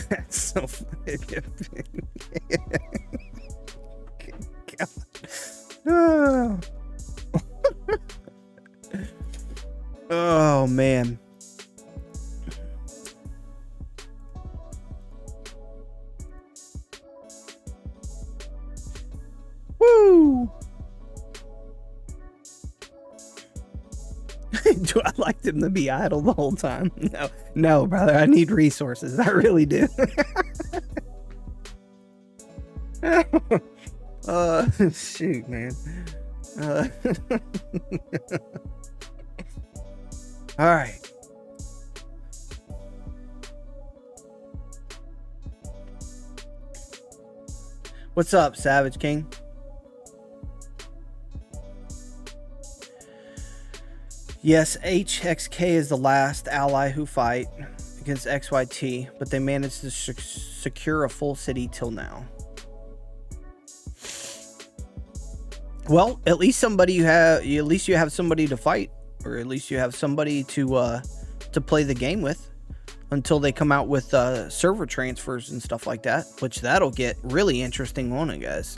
That's so funny. Oh. Oh man. Woo. Do I like them to be idle the whole time? No, brother. I need resources. I really do. Shoot, man. All right. What's up, Savage King? Yes, HXK is the last ally who fight against XYT, but they managed to secure a full city till now. Well, at least you have somebody to fight, or at least you have somebody to play the game with until they come out with server transfers and stuff like that, which that'll get really interesting on it, guys.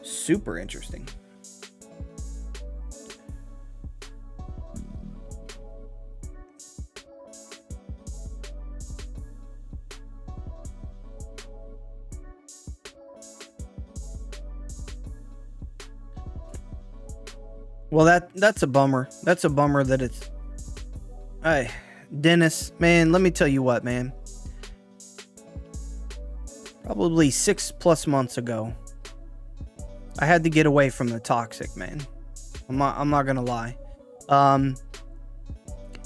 Super interesting. Well, that's a bummer. That's a bummer that it's... Hey, Dennis, man, let me tell you what, man. Probably 6+ months ago, I had to get away from the toxic, man. I'm not gonna lie.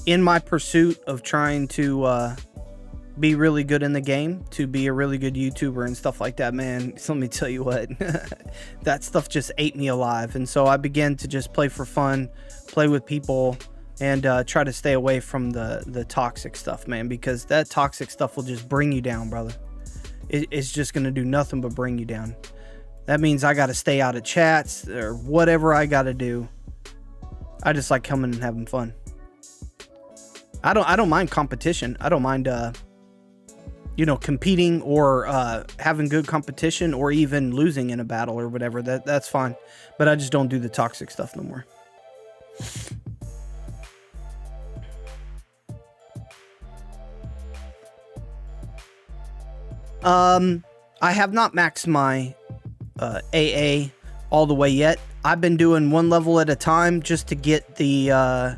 In my pursuit of trying to be really good in the game, to be a really good YouTuber and stuff like that, man, let me tell you what, that stuff just ate me alive. And so I began to just play for fun, play with people, and try to stay away from the toxic stuff, man, because that toxic stuff will just bring you down, brother. It's just going to do nothing but bring you down. That means I got to stay out of chats or whatever I got to do. I just like coming and having fun. I don't mind competition. I don't mind you know, competing or having good competition or even losing in a battle or whatever. That's fine. But I just don't do the toxic stuff no more. I have not maxed my AA all the way yet. I've been doing one level at a time just to get the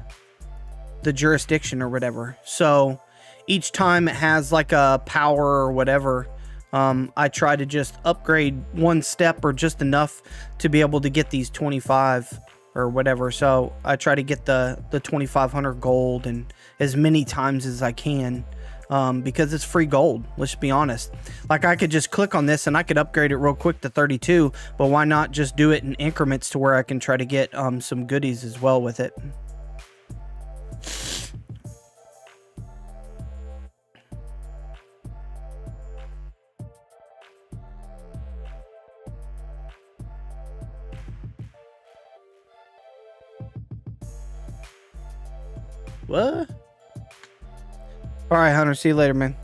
jurisdiction or whatever. So each time it has like a power or whatever, I try to just upgrade one step or just enough to be able to get these 25 or whatever. So I try to get the 2500 gold and as many times as I can, because it's free gold. Let's be honest. Like I could just click on this and I could upgrade it real quick to 32, but why not just do it in increments to where I can try to get some goodies as well with it. What? All right, Hunter. See you later, man.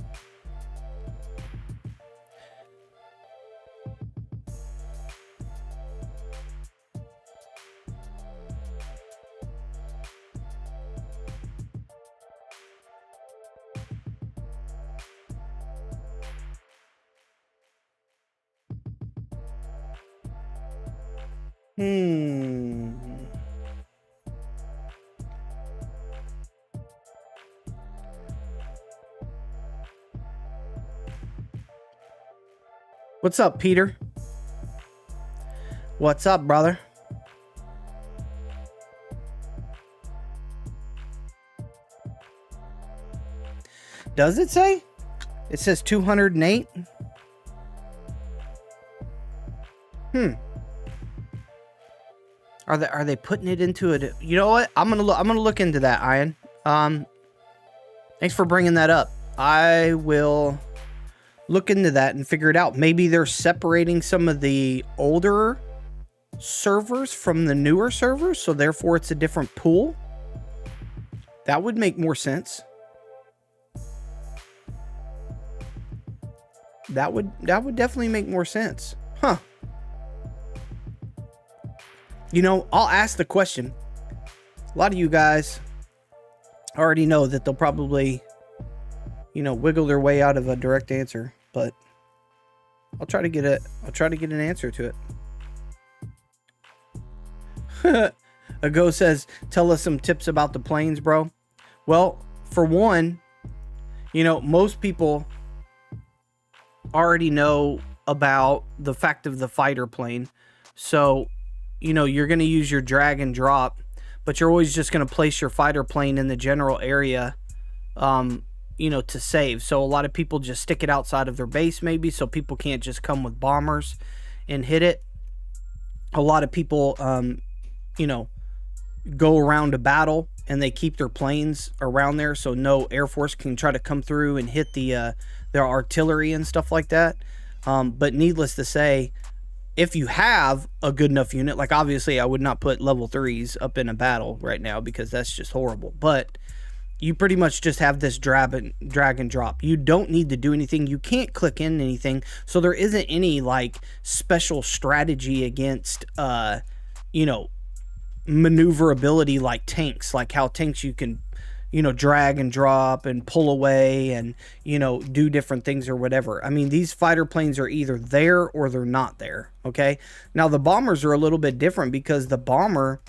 What's up, Peter? What's up, brother? Does it say? It says 208. Are they putting it into it? You know what? I'm gonna look into that, Ian. Thanks for bringing that up. I will look into that and figure it out. Maybe they're separating some of the older servers from the newer servers, so therefore it's a different pool. That would make more sense. That would definitely make more sense. Huh. You know, I'll ask the question. A lot of you guys already know that they'll probably, you know, wiggle their way out of a direct answer, but I'll try to get an answer to it. A Go says, tell us some tips about the planes, bro. Well, for one, you know, most people already know about the fact of the fighter plane. So, you know, you're going to use your drag and drop, but you're always just going to place your fighter plane in the general area, you know, to save. So a lot of people just stick it outside of their base maybe, so people can't just come with bombers and hit it. A lot of people, you know, go around a battle and they keep their planes around there so no Air Force can try to come through and hit their artillery and stuff like that. But needless to say, if you have a good enough unit, like obviously I would not put level 3s up in a battle right now because that's just horrible. But you pretty much just have this drag and drop. You don't need to do anything. You can't click in anything. So there isn't any like special strategy against, you know, maneuverability like tanks, like how tanks you can, you know, drag and drop and pull away and, you know, do different things or whatever. I mean, these fighter planes are either there or they're not there. Okay. Now the bombers are a little bit different because the bomber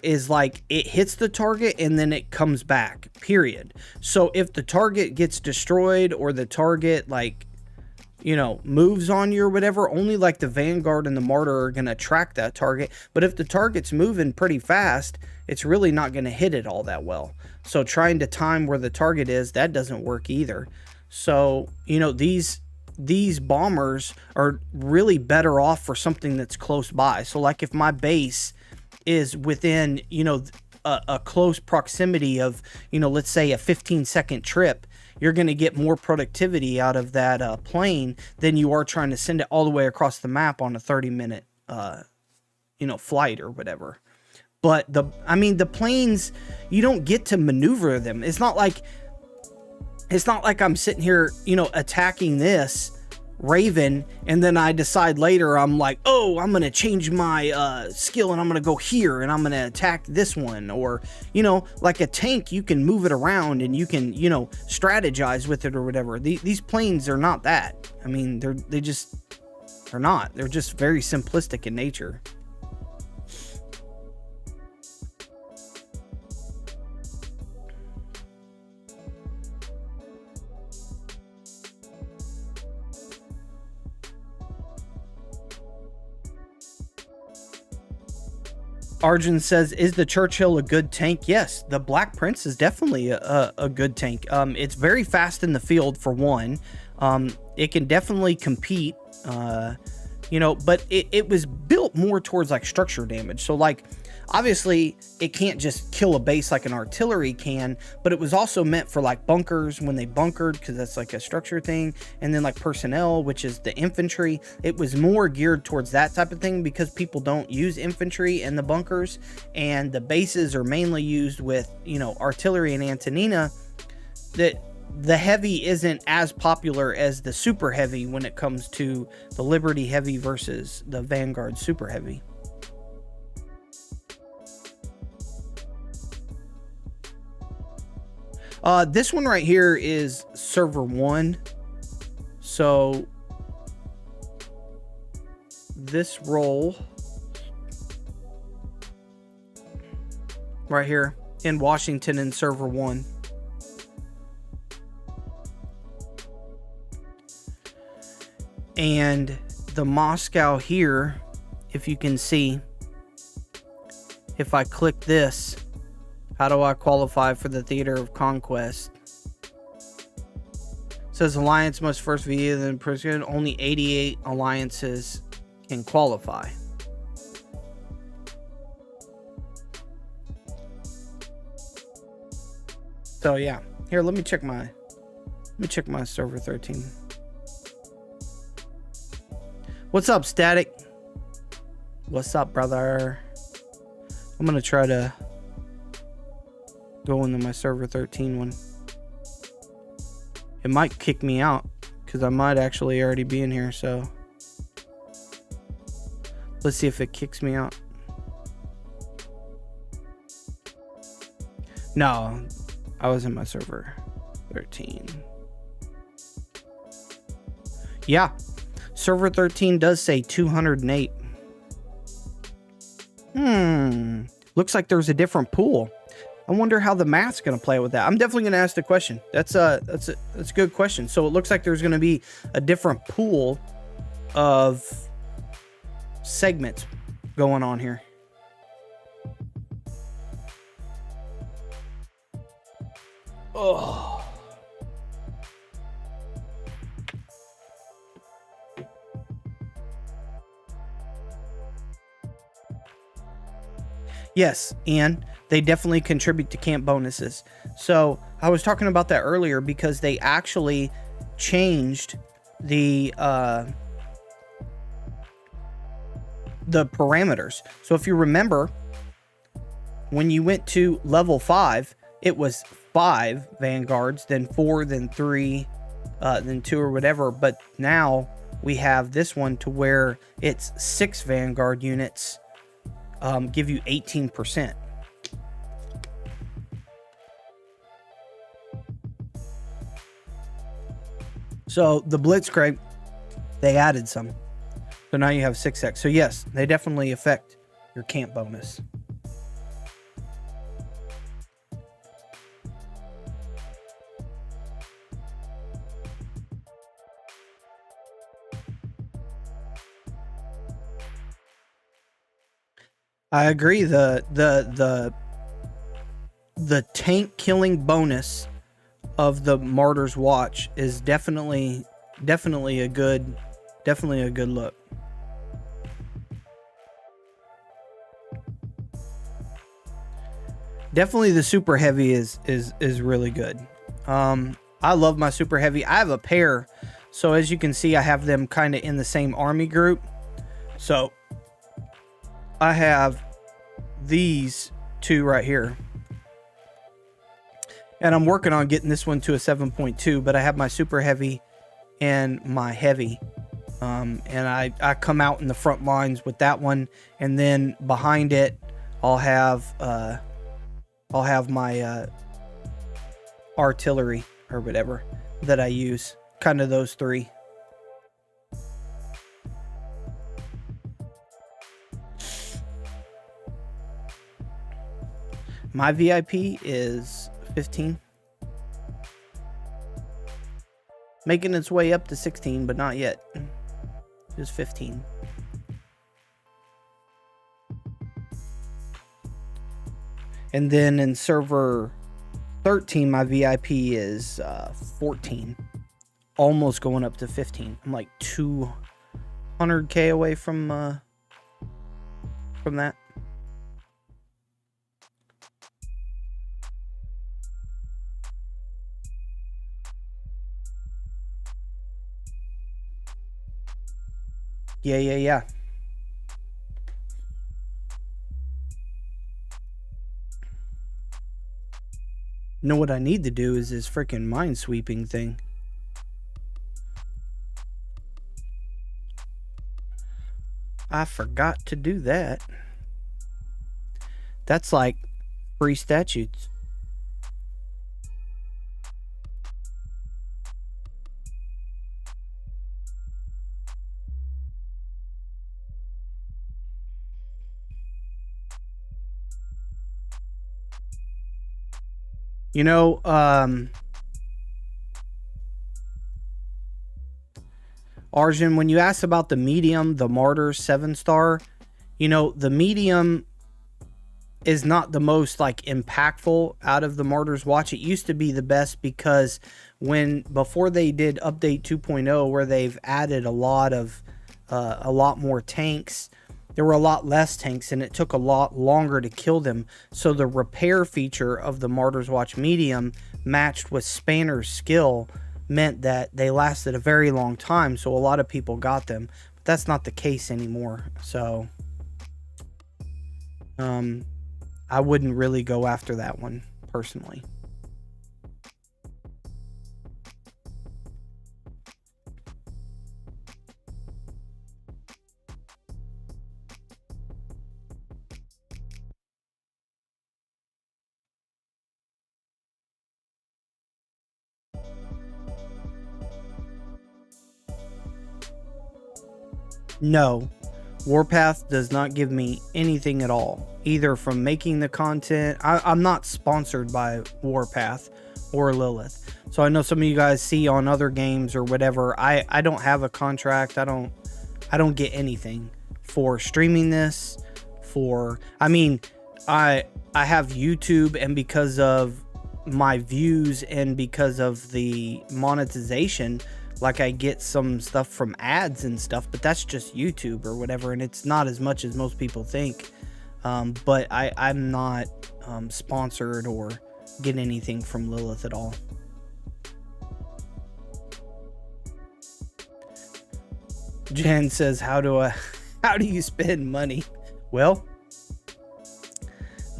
is like, it hits the target and then it comes back, period. So if the target gets destroyed or the target, like, you know, moves on you or whatever, only like the Vanguard and the Martyr are going to track that target. But if the target's moving pretty fast, it's really not going to hit it all that well. So trying to time where the target is, that doesn't work either. So, you know, these bombers are really better off for something that's close by. So like if my base is within, you know, a close proximity of, you know, let's say a 15-second trip, you're going to get more productivity out of that plane than you are trying to send it all the way across the map on a 30-minute, you know, flight or whatever. But the planes, you don't get to maneuver them. It's not like I'm sitting here, you know, attacking this Raven, and then I decide later I'm like, oh, I'm gonna change my skill and I'm gonna go here and I'm gonna attack this one. Or, you know, like a tank, you can move it around and you can, you know, strategize with it or whatever. These planes are not that. I mean, they're not. They're just very simplistic in nature. Arjun says, is the Churchill a good tank? Yes, the Black Prince is definitely a good tank. It's very fast in the field, for one. It can definitely compete, you know, but it was built more towards like structure damage. So like, obviously it can't just kill a base like an artillery can, but it was also meant for like bunkers when they bunkered, because that's like a structure thing. And then like personnel, which is the infantry, it was more geared towards that type of thing because people don't use infantry in the bunkers, and the bases are mainly used with, you know, artillery and Antonina. That the heavy isn't as popular as the super heavy when it comes to the Liberty heavy versus the Vanguard super heavy. This one right here is server 1. So this role right here in Washington in server 1. And the Moscow here, if you can see, if I click this, how do I qualify for the Theater of Conquest? It says Alliance must first be then President. Only 88 alliances can qualify. So yeah, here, let me check my server 13. What's up, Static? What's up, brother? I'm gonna try to go into my server 13 one. It might kick me out because I might actually already be in here, so let's see if it kicks me out. No, I was in my server 13. Yeah, server 13 does say 208. Looks like there's a different pool. I wonder how the math's going to play with that. I'm definitely going to ask the question. That's a good question. So it looks like there's going to be a different pool of segments going on here. Oh. Yes, and they definitely contribute to camp bonuses. So I was talking about that earlier because they actually changed the parameters. So if you remember, when you went to level 5, it was 5 vanguards, then 4, then 3, then 2 or whatever. But now we have this one to where it's 6 vanguard units, give you 18%. So the Blitzkrieg, they added some. So now you have 6x. So yes, they definitely affect your camp bonus. I agree. The tank killing bonus of the Martyr's Watch is definitely a good look. Definitely the super heavy is really good. I love my super heavy. I have a pair, so as you can see, I have them kind of in the same army group. So I have these two right here. And I'm working on getting this one to a 7.2, but I have my super heavy and my heavy. And I come out in the front lines with that one, and then behind it I'll have my artillery or whatever that I use. Kind of those three. My VIP is 15. Making its way up to 16, but not yet. Just 15. And then in server 13, my VIP is 14. Almost going up to 15. I'm like 200k away from that. Yeah. You know what I need to do is this freaking minesweeping thing. I forgot to do that. That's like free statutes. You know, Arjun, when you asked about the medium, the Martyr 7-star, you know, the medium is not the most like impactful out of the Martyr's Watch. It used to be the best because before they did update 2.0, where they've added a lot more tanks, there were a lot less tanks and it took a lot longer to kill them. So the repair feature of the Martyr's Watch medium matched with Spanner's skill meant that they lasted a very long time. So a lot of people got them, but that's not the case anymore. So I wouldn't really go after that one personally. No, Warpath does not give me anything at all, either from making the content. I'm not sponsored by Warpath or Lilith. So I know some of you guys see on other games or whatever. I don't have a contract. I don't get anything for streaming this. I have YouTube, and because of my views and because of the monetization, like I get some stuff from ads and stuff, but that's just YouTube or whatever, and it's not as much as most people think. But I'm not sponsored or get anything from Lilith at all. Jen says, how do you spend money? Well,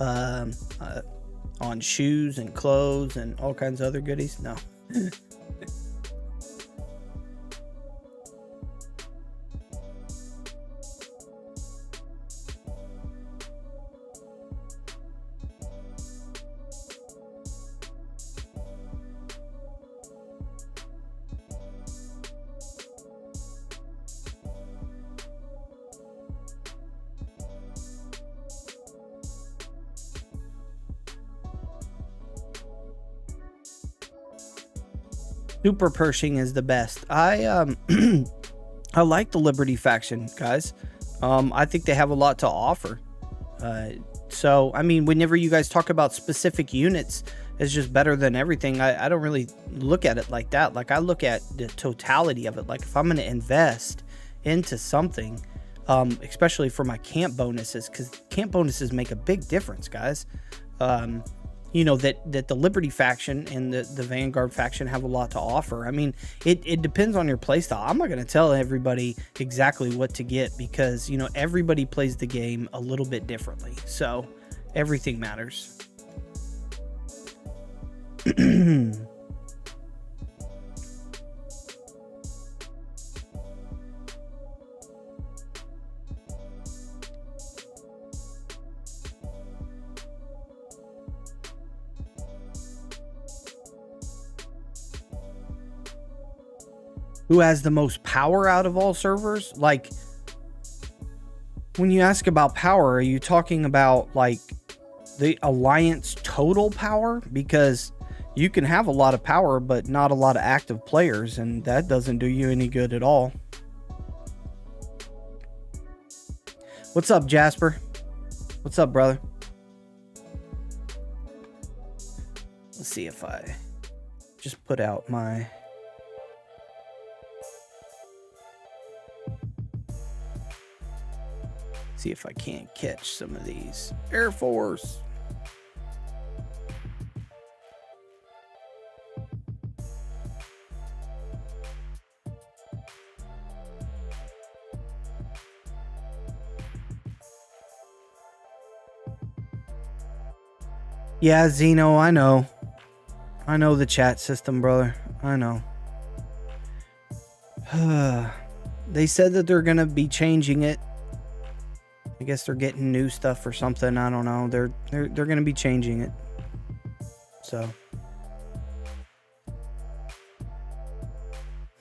on shoes and clothes and all kinds of other goodies. No. Super Pershing is the best. I like the Liberty faction, guys. I think they have a lot to offer. So, I mean, whenever you guys talk about specific units as just better than everything, I don't really look at it like that. Like, I look at the totality of it. Like, if I'm going to invest into something, especially for my camp bonuses, because camp bonuses make a big difference, guys. You know, that the Liberty faction and the Vanguard faction have a lot to offer. I mean, it depends on your playstyle. I'm not going to tell everybody exactly what to get because, you know, everybody plays the game a little bit differently. So everything matters. who has the most power out of all servers? Like, when you ask about power, are you talking about like the Alliance total power? Because you can have a lot of power, but not a lot of active players, and that doesn't do you any good at all. What's up, Jasper? What's up, brother? Let's see if I just put out my... See if I can't catch some of these. Air Force. Yeah, Zeno, I know. I know the chat system, brother. I know. They said that they're going to be changing it. I guess they're getting new stuff or something. I don't know. They're going to be changing it. So.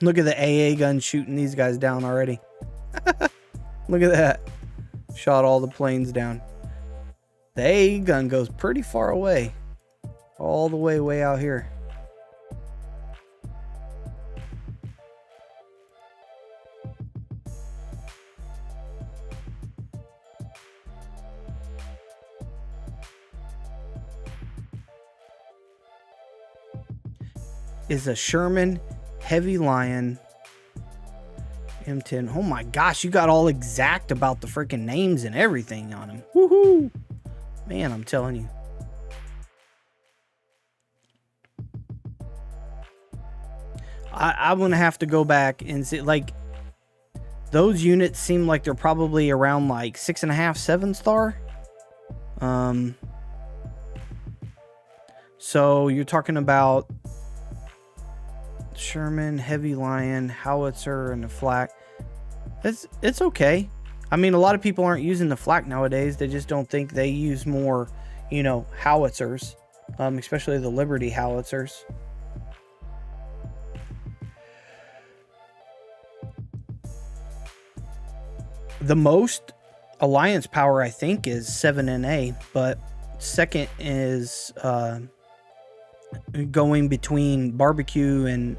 Look at the AA gun shooting these guys down already. Look at that. Shot all the planes down. The AA gun goes pretty far away. All the way out here. Is a Sherman Heavy Lion M10. Oh my gosh, you got all exact about the freaking names and everything on them. Woohoo! Man, I'm telling you. I'm gonna have to go back and see, like, those units seem like they're probably around like 6.5, 7 star. So you're talking about Sherman, Heavy Lion, Howitzer, and the Flak. It's okay. I mean, a lot of people aren't using the Flak nowadays. They just don't think they use more, you know, howitzers, especially the Liberty howitzers. The most Alliance power, I think, is 7NA, but second is going between Barbecue and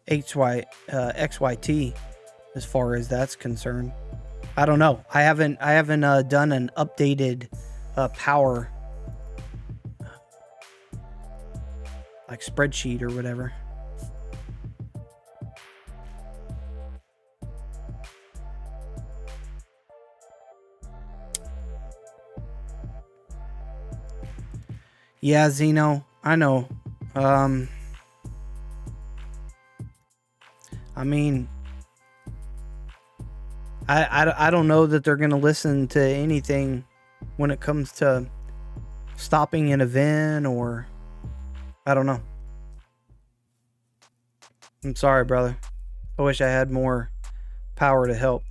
XYT as far as that's concerned. I don't know. I haven't done an updated power like spreadsheet or whatever. Yeah, Zeno, I know. I mean, I don't know that they're going to listen to anything when it comes to stopping an event, or I don't know. I'm sorry, brother. I wish I had more power to help.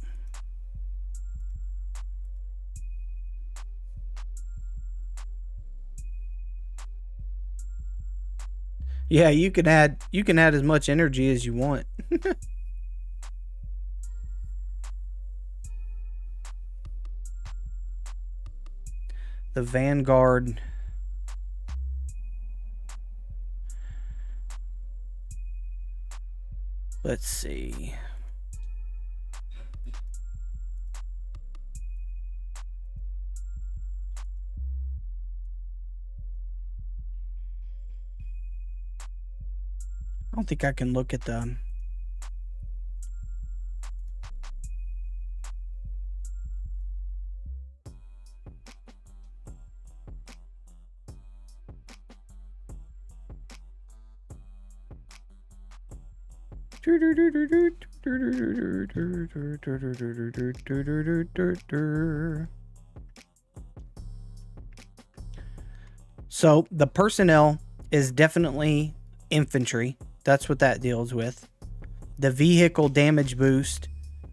Yeah, you can add as much energy as you want. The Vanguard. Let's see. I don't think I can look at the... So the personnel is definitely infantry. That's what that deals with. The vehicle damage boost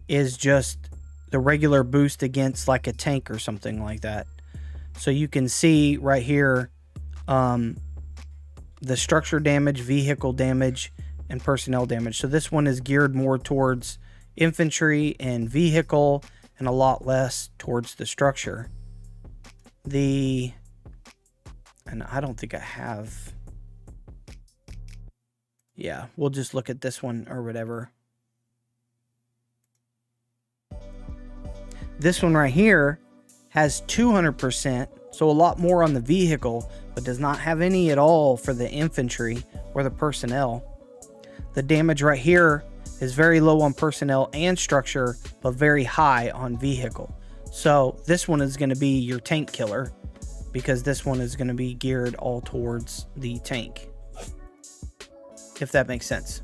is just the regular boost against like a tank or something like that. So you can see right here the structure damage, vehicle damage, and personnel damage. So this one is geared more towards infantry and vehicle and a lot less towards the structure. And I don't think I have. Yeah, we'll just look at this one or whatever. This one right here has 200%, so a lot more on the vehicle, but does not have any at all for the infantry or the personnel. The damage right here is very low on personnel and structure, but very high on vehicle. So this one is going to be your tank killer, because this one is going to be geared all towards the tank, if that makes sense.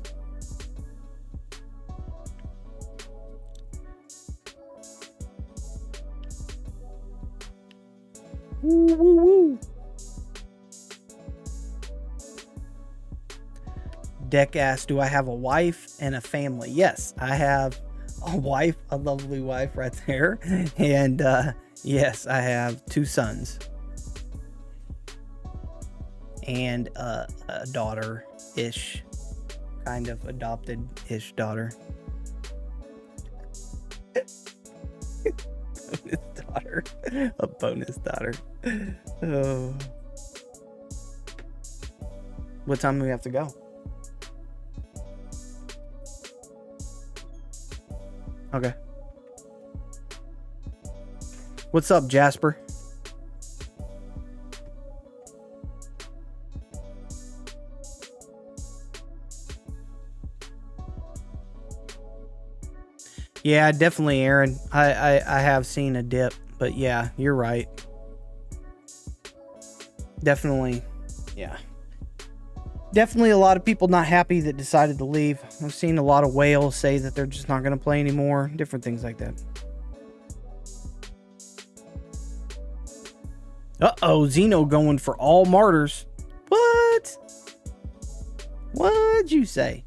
Woo, woo, woo. Deck asks, do I have a wife and a family? Yes, I have a wife, a lovely wife right there. And yes, I have 2 sons. And a daughter-ish, kind of adopted-ish daughter. Bonus daughter. A bonus daughter. Oh. What time do we have to go? Okay. What's up, Jasper? Yeah, definitely, Aaron. I have seen a dip, but yeah, you're right. Definitely, yeah. Definitely a lot of people not happy that decided to leave. I've seen a lot of whales say that they're just not going to play anymore. Different things like that. Uh-oh, Xeno going for all martyrs. What? What'd you say?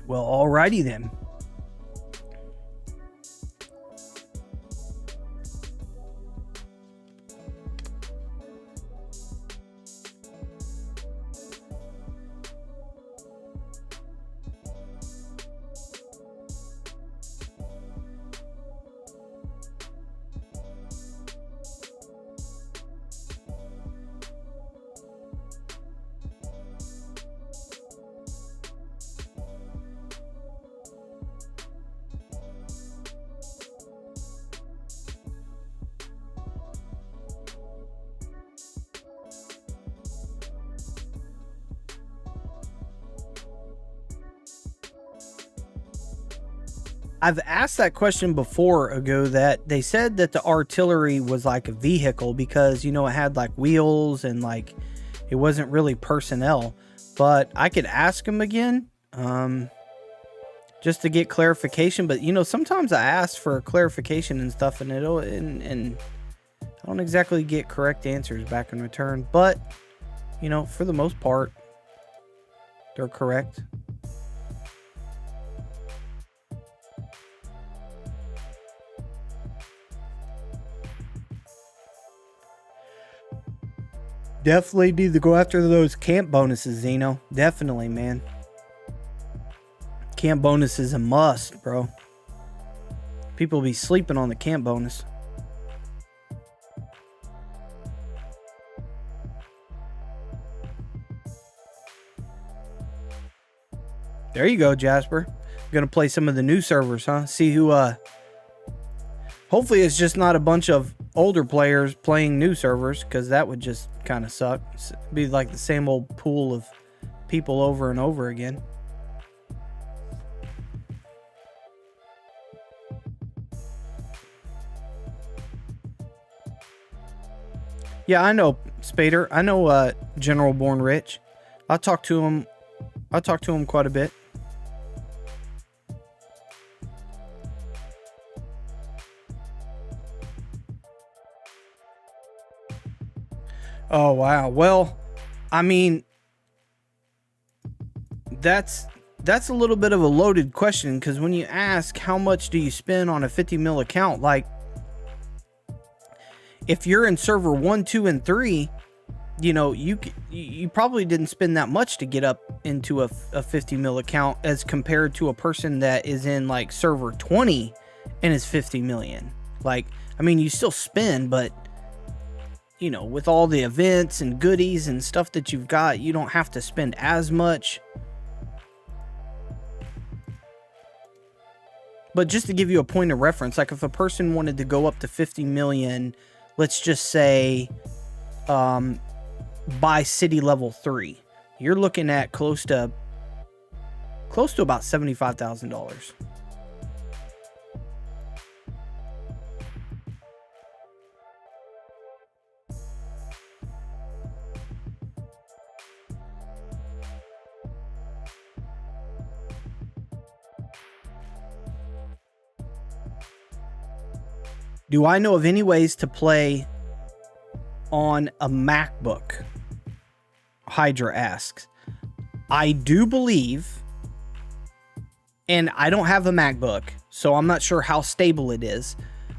Well, alrighty then. I've asked that question before ago, that they said that the artillery was like a vehicle because, you know, it had like wheels and like it wasn't really personnel. But I could ask them again just to get clarification. But, you know, sometimes I ask for clarification and stuff and I don't exactly get correct answers back in return. But, you know, for the most part, they're correct. Definitely need to go after those camp bonuses, Zeno. Definitely, man. Camp bonus is a must, bro. People be sleeping on the camp bonus. There you go, Jasper. Gonna play some of the new servers, huh? See who, hopefully it's just not a bunch of older players playing new servers, because that would just kind of suck. It'd be like the same old pool of people over and over again. Yeah, I know Spader. I know General Born Rich. I talk to him quite a bit. Oh, wow. Well, I mean, that's a little bit of a loaded question, because when you ask how much do you spend on a 50 mil account, like if you're in server 1, 2, and 3, you know, you probably didn't spend that much to get up into a 50 mil account as compared to a person that is in like server 20 and is 50 million. Like, I mean, you still spend, but you know, with all the events and goodies and stuff that you've got, you don't have to spend as much. But just to give you a point of reference, like if a person wanted to go up to 50 million, let's just say, by city level 3, you're looking at close to about $75,000. Do I know of any ways to play on a MacBook? Hydra asks. I do believe, and I don't have a MacBook, so I'm not sure how stable it is,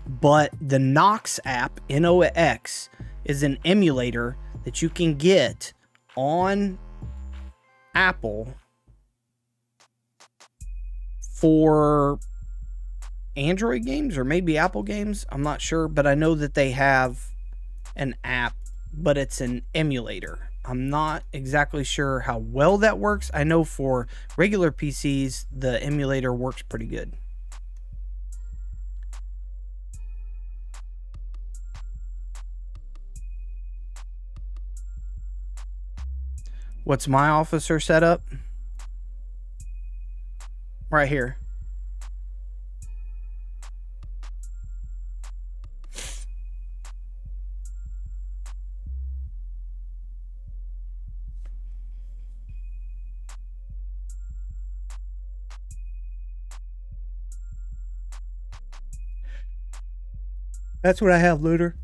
but the Nox app, NOX, is an emulator that you can get on Apple for Android games or maybe Apple games. I'm not sure, but I know that they have an app, but it's an emulator. I'm not exactly sure how well that works. I know for regular PCs, the emulator works pretty good. What's my officer setup? Right here. That's what I have, Looter.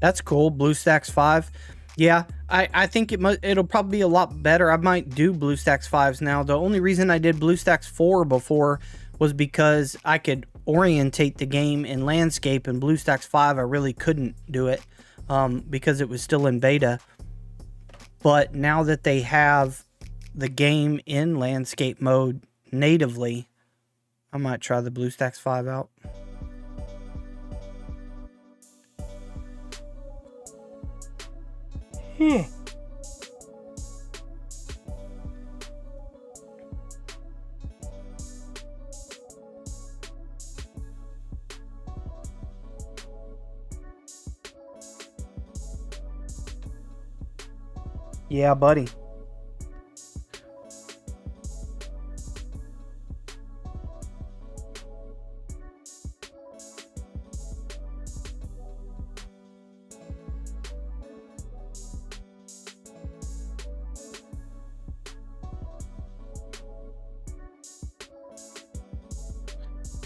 That's cool. BlueStacks 5. Yeah, I think it'll probably be a lot better. I might do BlueStacks 5s now. The only reason I did BlueStacks 4 before was because I could orientate the game in landscape, and BlueStacks 5 I really couldn't do it because it was still in beta. But now that they have the game in landscape mode natively, I might try the BlueStacks 5 out. Yeah, buddy.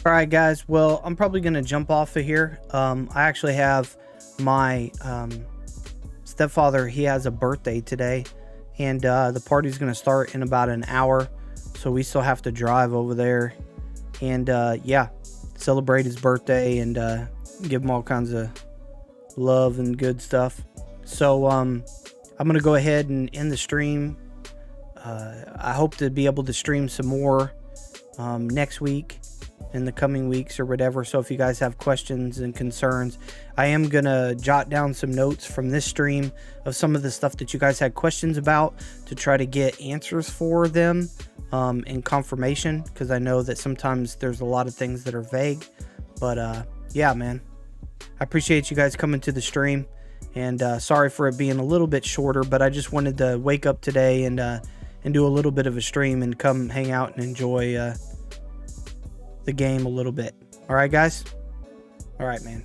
All right, guys. Well, I'm probably going to jump off of here. I actually have my stepfather. He has a birthday today, and the party's going to start in about an hour. So we still have to drive over there and, yeah, celebrate his birthday and give him all kinds of love and good stuff. So I'm going to go ahead and end the stream. I hope to be able to stream some more next week, in the coming weeks or whatever. So if you guys have questions and concerns, I am gonna jot down some notes from this stream of some of the stuff that you guys had questions about to try to get answers for them in confirmation, because I know that sometimes there's a lot of things that are vague. But yeah, man, I appreciate you guys coming to the stream, and sorry for it being a little bit shorter, but I just wanted to wake up today and do a little bit of a stream and come hang out and enjoy the game a little bit. All right, guys? All right, man.